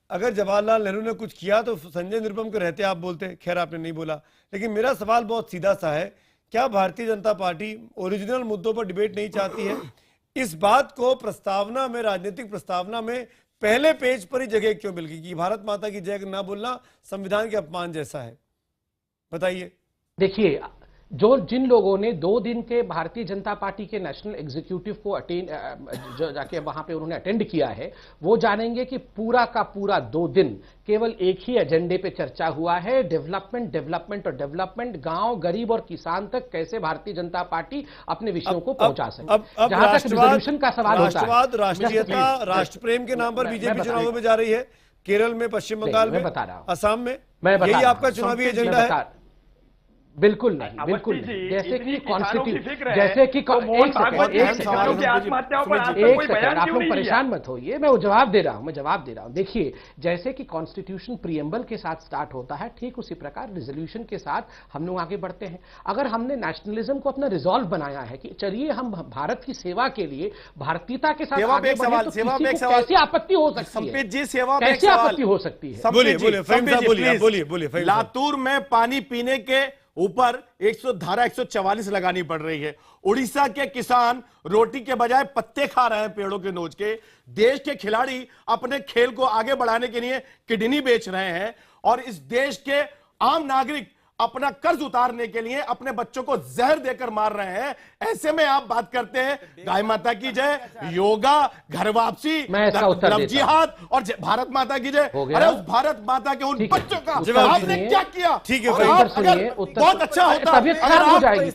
S1: अगर जवाहरलाल नेहरू ने कुछ किया तो संजय निरुपम के रहते आप बोलते। खैर, आपने नहीं बोला, लेकिन मेरा सवाल बहुत सीधा सा है, क्या भारतीय जनता पार्टी ओरिजिनल मुद्दों पर डिबेट नहीं चाहती है? इस बात को प्रस्तावना में, राजनीतिक प्रस्तावना में पहले पेज पर ही जगह क्यों मिल गई कि भारत माता की जय ना बोलना संविधान के अपमान जैसा है? बताइए।
S10: देखिए, जिन लोगों ने 2 दिन के भारतीय जनता पार्टी के नेशनल एग्जीक्यूटिव को जाके वहां पे उन्होंने अटेंड किया है, वो जानेंगे कि पूरा का पूरा 2 दिन केवल एक ही एजेंडे पे चर्चा हुआ है, डेवलपमेंट। गांव, गरीब और किसान तक कैसे भारतीय जनता पार्टी अपने विषयों को पहुंचा सके। जहां तक रिजोल्यूशन का सवाल होता है,
S1: राष्ट्रीयता, राष्ट्र प्रेम के नाम पर बीजेपी चुनावों में जा रही है, केरल में, पश्चिम बंगाल में, असम में, यही आपका चुनावी एजेंडा है।
S10: बिल्कुल नहीं, बिल्कुल नहीं। जैसे कि कॉन्स्टिट्यूशन, जैसे कि आप लोग परेशान मत होइए, मैं जवाब दे रहा हूं। देखिए, जैसे कि कॉन्स्टिट्यूशन प्रीएम्बल के साथ स्टार्ट होता है, ठीक उसी प्रकार रिजोल्यूशन के साथ हम लोग आगे बढ़ते हैं। अगर हमने नेशनलिज्म को अपना रिजॉल्व बनाया है कि चलिए हम भारत की सेवा के लिए भारतीयता के साथ आगे बढ़े, तो किसी को कैसी आपत्ति हो सकती है? कैसी आपत्ति हो सकती है?
S9: बोलिए। लातूर में पानी पीने के ऊपर धारा 144 लगानी पड़ रही है। उड़ीसा के किसान रोटी के बजाय पत्ते खा रहे हैं पेड़ों के नोच के। देश के खिलाड़ी अपने खेल को आगे बढ़ाने के लिए किडनी बेच रहे हैं, और इस देश के आम नागरिक अपना कर्ज उतारने के लिए अपने बच्चों को जहर देकर मार रहे हैं। ऐसे में आप बात करते हैं गाय माता की जय, योगा, घर वापसी, लव जिहाद और भारत माता की जय। अरे उस भारत माता के उन बच्चों का आपने क्या किया? ठीक है, बहुत अच्छा होता
S10: तबीयत खराब हो जाएगी।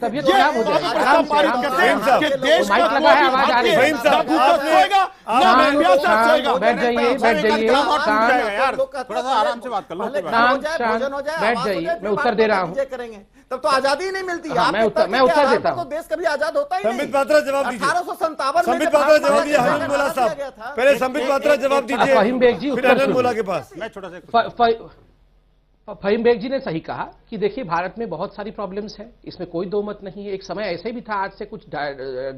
S9: पारित करते हैं कि देश का
S10: बैठ जाइए,
S8: थोड़ा सा आराम से बात कर लो।
S10: बैठ जाइए, मैं उत्तर दे रहा हूं।
S13: करेंगे तब तो आजादी ही नहीं मिलती।
S10: मैं उत्तर देता हूं।
S13: तो देश कभी आजाद होता ही नहीं।
S1: संबित पात्रा जवाब दीजिए।
S13: 1857
S1: संबित पात्रा जवाब दीजिए। हनन मुल्ला साहब पहले संबित पात्रा जवाब दीजिए,
S10: फहीम बेग जी,
S1: फिर हनन मुल्ला के पास।
S8: मैं छोटा सा
S10: फहीम बेग जी ने सही कहा कि देखिए भारत में बहुत सारी प्रॉब्लम्स हैं, इसमें कोई दो मत नहीं है। एक समय ऐसे भी था, आज से कुछ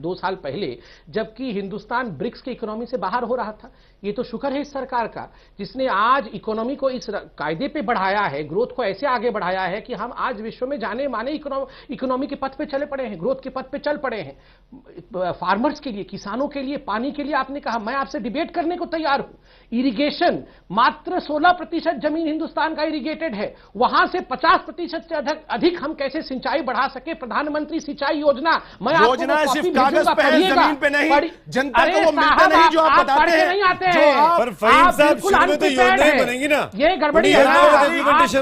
S10: 2 साल पहले, जबकि हिंदुस्तान ब्रिक्स के इकोनॉमी से बाहर हो रहा था। ये तो शुक्र है इस सरकार का, जिसने आज इकोनॉमी को इस कायदे पे बढ़ाया है, ग्रोथ को ऐसे आगे बढ़ाया है कि हम आज विश्व में जाने माने इकोनॉमी के पथ पे चले पड़े हैं, ग्रोथ के पथ पे चल पड़े हैं। फार्मर्स के लिए, किसानों के लिए, पानी के लिए आपने कहा, मैं आपसे डिबेट करने को तैयार हूं। इरिगेशन, मात्र 16% जमीन हिंदुस्तान का इरिगेटेड है, वहां से 50% से अधिक हम कैसे सिंचाई बढ़ा सके? प्रधानमंत्री सिंचाई योजना, मैं
S9: योजना सिर्फ कागज पे है, जमीन पे नहीं, जनता को वो मिलता नहीं जो आप बताते हैं।
S10: नहीं आते
S9: जो
S10: हैं,
S1: पर फहीम साहब शुरू में तो योजनाएं बनेंगी ना,
S10: ये गड़बड़ी है।
S9: कांग्रेस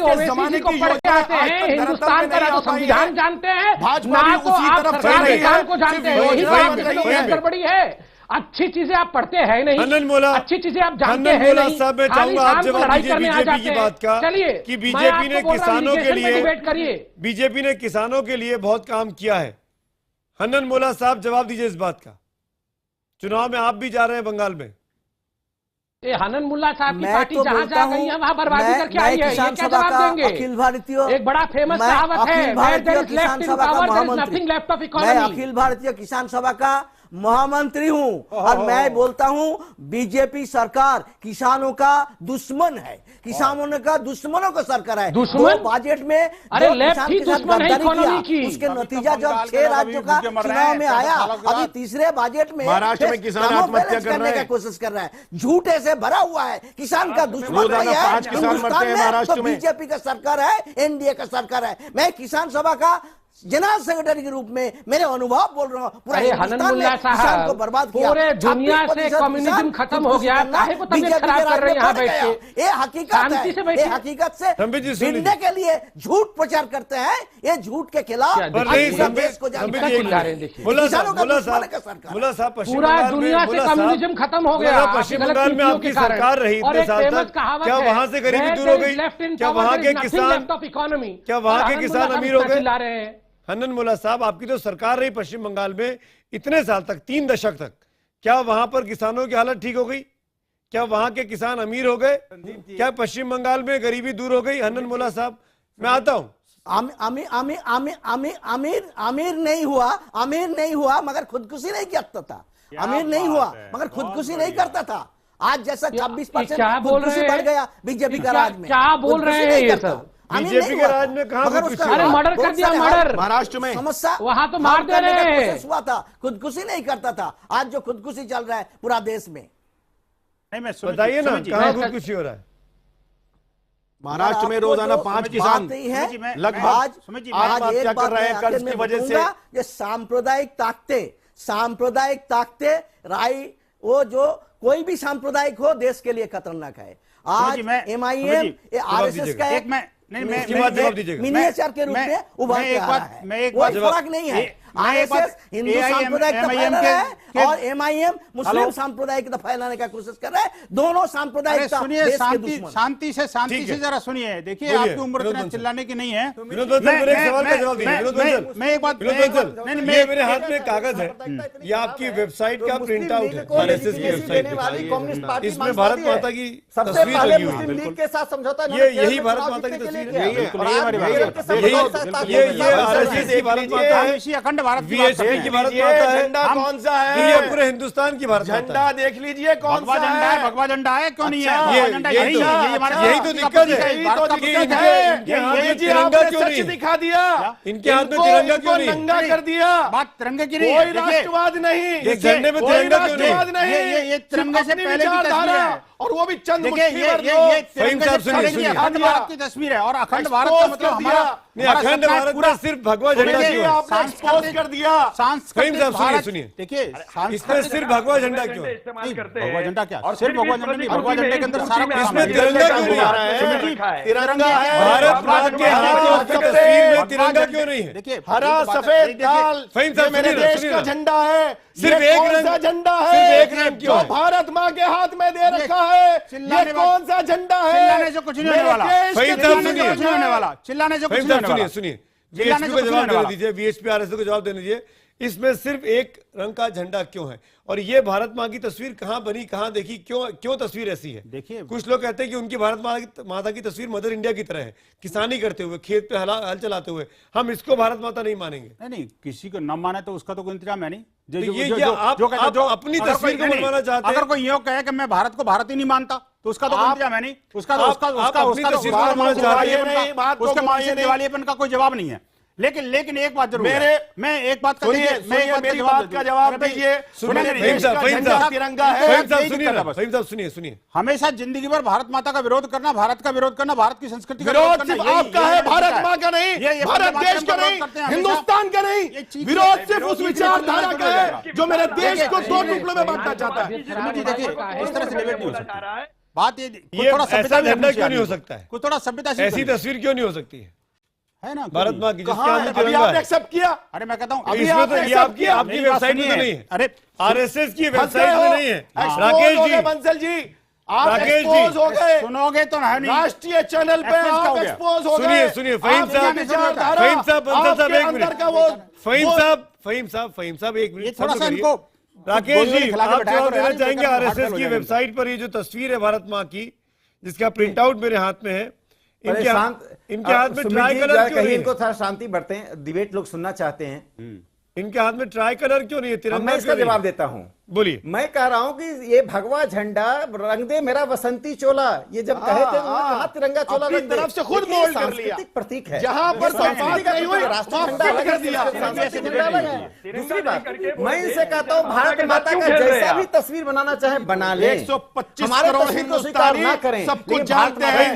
S9: के जमाने की योजना
S10: हिंदुस्तान का तो संविधान जानते हैं, ना तो आप सरकार को जानते हैं, वही गड़बड़ी है। अच्छी चीजें आप पढ़ते हैं नहीं,
S1: हनन मुल्ला,
S10: अच्छी चीजें आप जानते हैं नहीं।
S1: साहब मैं चाहूंगा आप जवाब दीजिए बीजेपी की बात का।
S10: चलिए
S1: कि बीजेपी ने किसानों के लिए
S10: डिबेट करिए।
S1: बीजेपी ने किसानों के लिए बहुत काम किया है। हनन मुल्ला साहब जवाब दीजिए इस बात का। चुनाव में आप भी जा रहे हैं बंगाल में।
S10: हनन मुल्ला साहब की पार्टी जहां जा गई है वहां बर्बादी करके आई है, ये क्या जवाब देंगे?
S12: अखिल भारतीय
S10: एक बड़ा फेमस कहावत है,
S12: मैं अखिल भारतीय किसान सभा का महामंत्री हूं, और मैं बोलता हूं बीजेपी सरकार किसानों का दुश्मन है, किसानों का दुश्मनों का सरकार है।
S10: दुश्मन
S12: बजट में
S10: अरे लेफ्ट ही दुश्मन है इकोनॉमी की।
S12: उसके नतीजा जब 6 राज्यों का चुनाव में आया, अभी तीसरे बजट में
S9: महाराष्ट्र में किसान आत्महत्या
S12: करने का कोशिश कर रहा है, झूठे से भरा हुआ है। किसान का दुश्मन नहीं है हिंदुस्तान में, तो बीजेपी का सरकार है, एनडीए का सरकार है। मैं किसान सभा का जनरल सेक्रेटरी के रूप में मेरे अनुभव बोल रहा हूँ।
S10: पूरा हिंदुस्तान में किसान को बर्बाद किया, पूरे दुनिया से कम्युनिज्म खत्म हो गया। काहे को तबीयत खराब कर रहे हैं यहाँ बैठ के?
S12: ये हकीकत है, ये हकीकत से भिड़ने के लिए झूठ प्रचार करते हैं। ये झूठ के खिलाफ देश को
S10: पूरा दुनिया से कम्युनिज्म खत्म हो गया।
S1: पश्चिम बंगाल में आपकी सरकार रही इतने साल तक, क्या वहां से गरीबी दूर हो गई? क्या वहां के किसान, क्या वहां के किसान अमीर हो गए? हनन मुल्ला साहब, आपकी तो सरकार रही पश्चिम बंगाल में इतने साल तक, 3 दशक तक, क्या वहां पर किसानों की हालत ठीक हो गई? क्या वहां के किसान अमीर हो गए? क्या पश्चिम बंगाल में गरीबी दूर हो गई? हनन मुल्ला साहब मैं आता हूं।
S12: अमीर नहीं हुआ मगर खुदकुशी नहीं करता था। अमीर नहीं हुआ मगर खुदकुशी नहीं करता था। आज जैसा 26% खुदकुशी बढ़ गया बीजेपी का राज में।
S10: क्या बोल रहे हैं ये सब?
S1: बीजेपी के राज में कहां
S10: अरे मर्डर कर दिया, मर्डर
S9: महाराष्ट्र में
S12: समस्या
S10: वहां तो मार दे रहे हैं।
S12: हुआ था, खुदकुशी नहीं करता था। आज जो खुदकुशी चल रहा है पूरा देश में,
S8: नहीं मैं
S1: बताइए ना कहां खुदकुशी हो रहा है?
S9: महाराष्ट्र में रोजाना 5 किसान लगभग आत्महत्या कर रहे हैं कर्ज की वजह से।
S12: ये सांप्रदायिक ताकतें राई, वो जो कोई भी सांप्रदायिक हो देश के लिए खतरनाक है। आज MIM RSS का एक मिनिएचर के रूप में उभर के आ रहा है। कोई फर्क नहीं है। आरएसएस हिंदू सांप्रदायिकता फैला रहा है और एमआईएम मुस्लिम सांप्रदायिकता फैलाने का कोशिश कर रहा है। दोनों सांप्रदायिकता
S8: सुनिए,
S12: देश के दुश्मन।
S8: शांति से जरा सुनिए। देखिए, आपकी उम्र इतना चिल्लाने की नहीं है। मैं एक बात,
S1: ये मेरे हाथ में कागज है, ये आपकी वेबसाइट का प्रिंट आउट है, आरएसएस की वेबसाइट। इसमें भारत माता की तस्वीर लगी हुई है।
S13: लीग के साथ समझौता,
S1: ये यही भारत माता की तस्वीर है। ये आरएसएस की भारत माता है,
S8: अखंड भारत
S1: वीएचपी की भारत माता है।
S9: झंडा कौन सा है?
S1: ये पूरे हिंदुस्तान की भारत माता
S9: झंडा देख लीजिए कौन सा
S8: झंडा है। भगवा झंडा है, क्यों नहीं है?
S1: यही तो दिक्कत है। तिरंगा क्यों नहीं
S9: दिखा दिया?
S1: इनके हाथ में तिरंगा क्यों नहीं?
S9: नंगा कर दिया।
S8: बात तिरंगे की नहीं,
S9: कोई राष्ट्रवाद नहीं,
S1: एक झंडे में तिरंगा क्यों नहीं?
S8: ये तिरंगे से पहले की तस्वीर है,
S9: और वो भी चंद
S8: देखिए ये तिरंगे से पहले की अखंड भारत की तस्वीर है। और अखंड भारत का मतलब हमारा
S1: अखंड भारत में सिर्फ भगवा झंडा क्यों है?
S9: एक्सपोज कर दिया।
S8: सांस्कृतिक भारत,
S1: सुनिए,
S8: देखिए
S1: इसमें सिर्फ भगवा झंडा क्यों है?
S8: भगवा झंडा क्या, सिर्फ भगवा झंडा नहीं, भगवा झंडे के अंदर सारा कुछ
S1: इसमें तिरंगा क्यों नहीं आ रहा है?
S9: तिरंगा है,
S1: भारत माता के हाथ की तस्वीर में तिरंगा क्यों नहीं है?
S8: देखिए,
S9: हरा सफेद लाल,
S1: फहीम साहब
S9: मेरे देश का झंडा है।
S1: सिर्फ
S9: ये
S1: एक
S9: कौन
S1: रंग,
S9: सा झंडा
S1: सिर्फ
S9: है
S1: एक रंग क्यों
S9: जो
S1: है?
S9: भारत माँ के हाथ में दे रखा है? ये कौन सा झंडा है?
S8: चिल्लाने से कुछ नहीं होने वाला।
S1: फहीम साहब सुनिए,
S8: कुछ नहीं होने वाला, चिल्लाने से कुछ नहीं होने वाला।
S1: सुनिए,
S8: चिल्लाने
S1: वीएचपी
S8: से
S1: को
S8: कुछ
S1: जवाब
S8: नहीं होने
S1: देने दीजिए, वीएचपी आरएसएस को जवाब देने दीजिए। इसमें सिर्फ एक रंग का झंडा क्यों है? और ये भारत माँ की तस्वीर कहाँ बनी, कहाँ देखी, क्यों तस्वीर ऐसी है?
S8: देखिए,
S1: कुछ लोग कहते हैं कि उनकी भारत माता की तस्वीर मदर इंडिया की तरह है, किसानी करते हुए, खेत पे हल चलाते हुए। हम इसको भारत माता नहीं मानेंगे।
S8: नहीं, किसी को न माने तो उसका तो कोई इंतजाम है नहीं।
S1: आप अपनी तस्वीर को बनवाना चाहते हैं।
S8: अगर कोई ये कहे कि मैं भारत को भारत ही नहीं मानता तो उसका तो कोई इंतजाम है नहीं। उसके मानसिक दिवालियेपन का कोई जवाब नहीं है। लेकिन एक बात जरूर है, मैं एक बात
S9: मेरी बात का जवाब दीजिए। तिरंगा है।
S1: सुनिए,
S8: हमेशा जिंदगी भर भारत माता का विरोध करना, भारत का विरोध करना, भारत की संस्कृति का
S9: विरोध सिर्फ आपका है, भारत माँ का नहीं, भारत देश का नहीं, हिंदुस्तान का नहीं। विरोध सिर्फ उस विचारधारा का है जो मेरे देश को दो टुकड़ों में बांटना चाहता है।
S8: देखिए, इस तरह से डिबेट नहीं हो सकता। बात ये
S1: थोड़ा ऐसा झंडा क्यों नहीं हो सकता है?
S8: कुछ थोड़ा सभ्यता,
S1: ऐसी तस्वीर क्यों नहीं हो सकती है
S8: ना
S1: भारत माँ की?
S9: अभी आपने एक्सेप्ट किया?
S8: अरे मैं कहता हूँ
S1: इसमें तो ये आपकी वेबसाइट में तो नहीं है।
S8: अरे
S1: आरएसएस की वेबसाइट में नहीं है। राकेश जी,
S9: बंसल जी, आप
S1: राकेश
S9: एक्सपोज हो गए,
S8: सुनोगे तो नहीं।
S9: राष्ट्रीय चैनल पे आप एक्सपोज हो गए।
S1: सुनिए, फहीम साहब, बंसल साहब, एक मिनट। फहीम साहब, एक मिनट,
S8: थोड़ा सा इनको
S1: राकेश जी, आप जवाब देना चाहेंगे? आरएसएस की वेबसाइट पर ये जो तस्वीर है भारत माँ की, जिसका प्रिंट आउट मेरे हाथ में है, इनके हाथ में ट्राई कलर क्यों नहीं है?
S13: इनको थोड़ा शांति बढ़ते हैं, डिबेट लोग सुनना चाहते हैं।
S1: इनके हाथ में ट्राई कलर क्यों नहीं है? तिरंगा
S13: मैं इसका जवाब देता हूं।
S1: बोलिए।
S13: मैं कह रहा हूं कि ये भगवा झंडा रंग दे मेरा वसंती चोला, ये जब कहे थे कहा तिरंगा चोला
S9: अपनी
S13: रंग दे,
S9: तरफ से खुद बोल्ड कर लिया।
S13: प्रतीक है,
S9: जहाँ पर बात नहीं हुई
S13: राष्ट्रीय झंडा अलग है। दूसरी बात, मैं इनसे कहता हूँ भारत माता का जैसा भी तस्वीर बनाना चाहे बना ले,
S9: 125
S13: हमारे
S9: करोड़
S13: तस्वीर को स्वीकार ना करें,
S9: सब कुछ जानते हैं।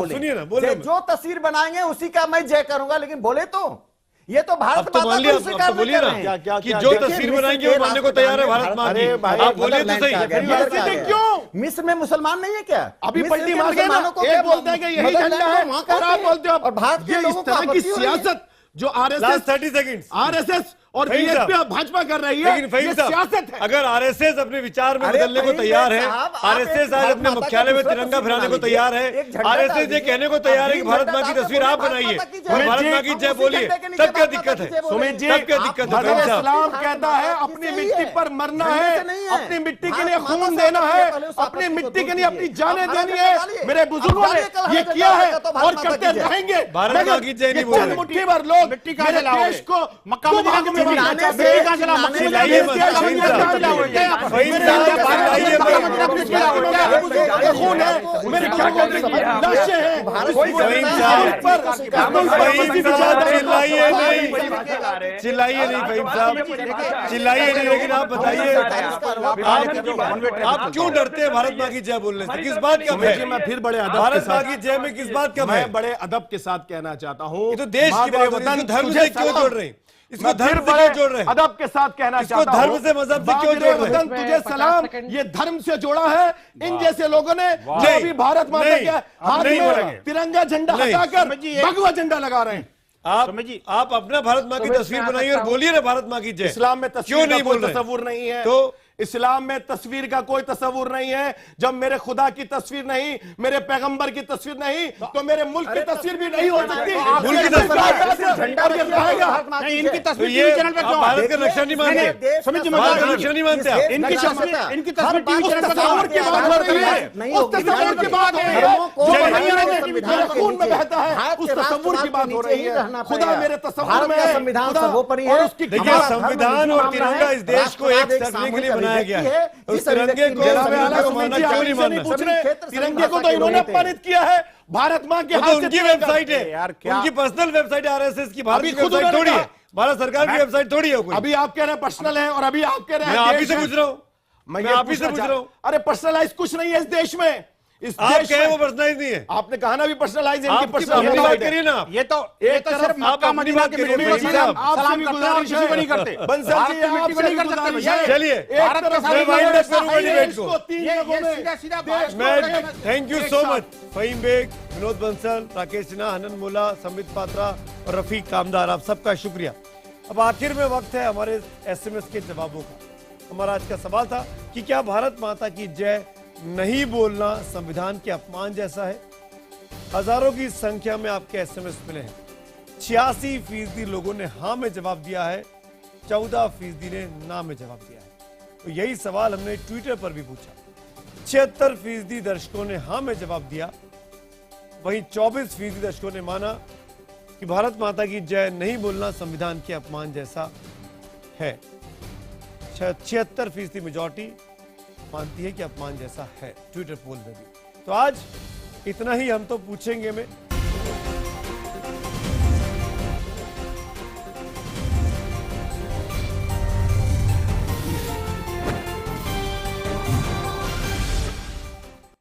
S1: सुनिए ना, बोले
S13: जो तस्वीर बनाएंगे उसी का मैं जय करूंगा, लेकिन बोले तो ये तो भारत माता को स्वीकार नहीं कर रहे हैं
S1: कि जो तस्वीर बनाएंगे वो मानने को तैयार है भारत माँ की। आप बोलिए तो सही,
S13: क्यों मिस्र में मुसलमान नहीं है क्या?
S9: अभी पलटी मार गए ना, ये बोलते हैं कि यही झंडा है, और आप बोलते हो
S13: और भारत के लोगों
S9: को की सियासत जो आरएसएस
S1: 30 सेकंड्स
S9: आरएसएस और बीजेपी भाजपा कर रही है, ये सियासत है।
S1: अगर आरएसएस अपने विचार में बदलने को तैयार है, आरएसएस आज अपने मुख्यालय में तिरंगा फहराने को तैयार है, आरएसएस ये कहने को तैयार है कि भारत माँ की तस्वीर आप बनाइए और भारत माँ की जय बोलिए, तब क्या दिक्कत है?
S9: सुमित जी,
S1: तब क्या दिक्कत है?
S9: इस्लाम कहता है अपनी मिट्टी पर मरना है, अपनी मिट्टी के लिए खून देना है, अपनी मिट्टी के लिए अपनी जानें देनी है। मेरे बुजुर्गों ने ये किया है और करते रहेंगे।
S1: भारत माँ की जय नहीं बोल रहे,
S9: मुट्ठी भर लोग मेरे देश को मक्का मदीना
S1: चिल्लाइए नहीं फहीम साहब, चिल्लाइए नहीं। लेकिन आप बताइए, आप क्यों डरते हैं भारत माँ की जय बोलने से? किस बात का भय?
S9: मैं फिर बड़े अदब
S1: भारत माँ की जय में किस बात का भय?
S9: मैं बड़े अदब के साथ कहना चाहता हूँ,
S1: ये तो देश की बात है, धर्म से क्यों जोड़ रहे हैं? इसको धर्म से क्यों जोड़ रहे हैं?
S9: अदब के साथ कहना चाहता हूं,
S1: धर्म से मजहब से क्यों जोड़ रहे हैं?
S9: तुझे सलाम, ये धर्म से जोड़ा है इन जैसे लोगों ने जो अभी भारत माता के हाथ में तिरंगा झंडा हटाकर भगवा झंडा लगा रहे हैं।
S1: आप अपना भारत माँ की तस्वीर बनाइए और बोलिए ना भारत माँ की जय।
S9: इस्लाम में
S1: क्यों
S9: तस्वीर
S1: नहीं
S9: का
S1: बोल
S9: कोई
S1: रहे?
S9: तस्वुर नहीं है।
S1: तो
S9: इस्लाम में तस्वीर का कोई तस्वुर नहीं है। जब मेरे खुदा की तस्वीर नहीं, मेरे पैगंबर की तस्वीर नहीं, तो मेरे मुल्क की तस्वीर भी नहीं हो सकती।
S1: मुल्क की
S8: नहीं, इनकी तस्वीर टीवी चैनल पे क्यों?
S1: भारत का नक्शा नहीं मानते,
S8: सुमित जी
S1: भारत का नक्शा नहीं मानते आप।
S8: इनकी तस्वीर टीवी चैनल पे
S9: तस्वुर की बात हो रही है, उस तस्वुर की बात हो रही है, जो खून में बहता है, उस तस्वुर की बात हो रही है। खुदा मेरे तस्वुर में है,
S13: संविधान
S9: खुदा
S13: सर्वोपरि
S9: और
S13: है।
S9: उसकी
S1: देखिए, संविधान और तिरंगा इस देश को एक करने के लिए बनाया गया है। उस तिरंगे को संविधान को मानना क्यों नहीं मानना?
S9: तिरंगे को तो इन्होंने अपमानित किया है। भारत माँ के
S1: वो तो
S9: हाथ से
S1: उनकी वेबसाइट है, उनकी पर्सनल वेबसाइट आरएसएस की, भारत की वेबसाइट थोड़ी है, भारत सरकार की वेबसाइट थोड़ी है कोई।
S9: अभी आप कह रहे हैं पर्सनल है और अभी आप कह रहे हैं
S1: मैं आप ही से पूछ रहा हूँ, मैं आप ही से पूछ रहा हूँ।
S9: अरे पर्सनलाइज कुछ नहीं है इस देश में। इस
S1: आप
S9: देश
S1: कहे
S9: में
S1: वो पर्सनलाइज नहीं है।
S9: आपने कहा ना भी पर्सनलाइज है,
S1: आपकी
S9: इनकी पर्सनल
S1: बात करिए ना।
S8: ये तो सिर्फ मक्का मदीना की मिट्टी को सलाम करते हैं और किसी को नहीं करते।
S9: बंसल जी
S8: मिट्टी को नहीं कर सकते भैया।
S1: चलिए,
S8: भारत के सारे
S1: डिबेट को
S8: सीधा सीधा
S1: मैं thank you so much Faheem Baig, Vinod Bansal, Rakesh Sinha, Hanan Mulla, Sambit Patra और रफीक कामदार, आप सबका शुक्रिया। अब आखिर में वक्त है हमारे एसएमएस के जवाबों का। हमारा आज का सवाल था कि क्या भारत माता की जय नहीं बोलना संविधान के अपमान जैसा है? हजारों की संख्या में आपके एसएमएस मिले हैं। 86% लोगों ने हाँ में जवाब दिया है, 14% ने ना में जवाब दिया है। तो यही सवाल हमने ट्विटर पर भी पूछा। 76% दर्शकों ने हाँ में जवाब दिया, वहीं 24% दर्शकों ने माना कि भारत माता की जय नहीं बोलना संविधान के अपमान जैसा है। 76% मेजॉरिटी मानती है कि अपमान जैसा है ट्विटर पोल में भी। तो आज इतना ही हम तो पूछेंगे में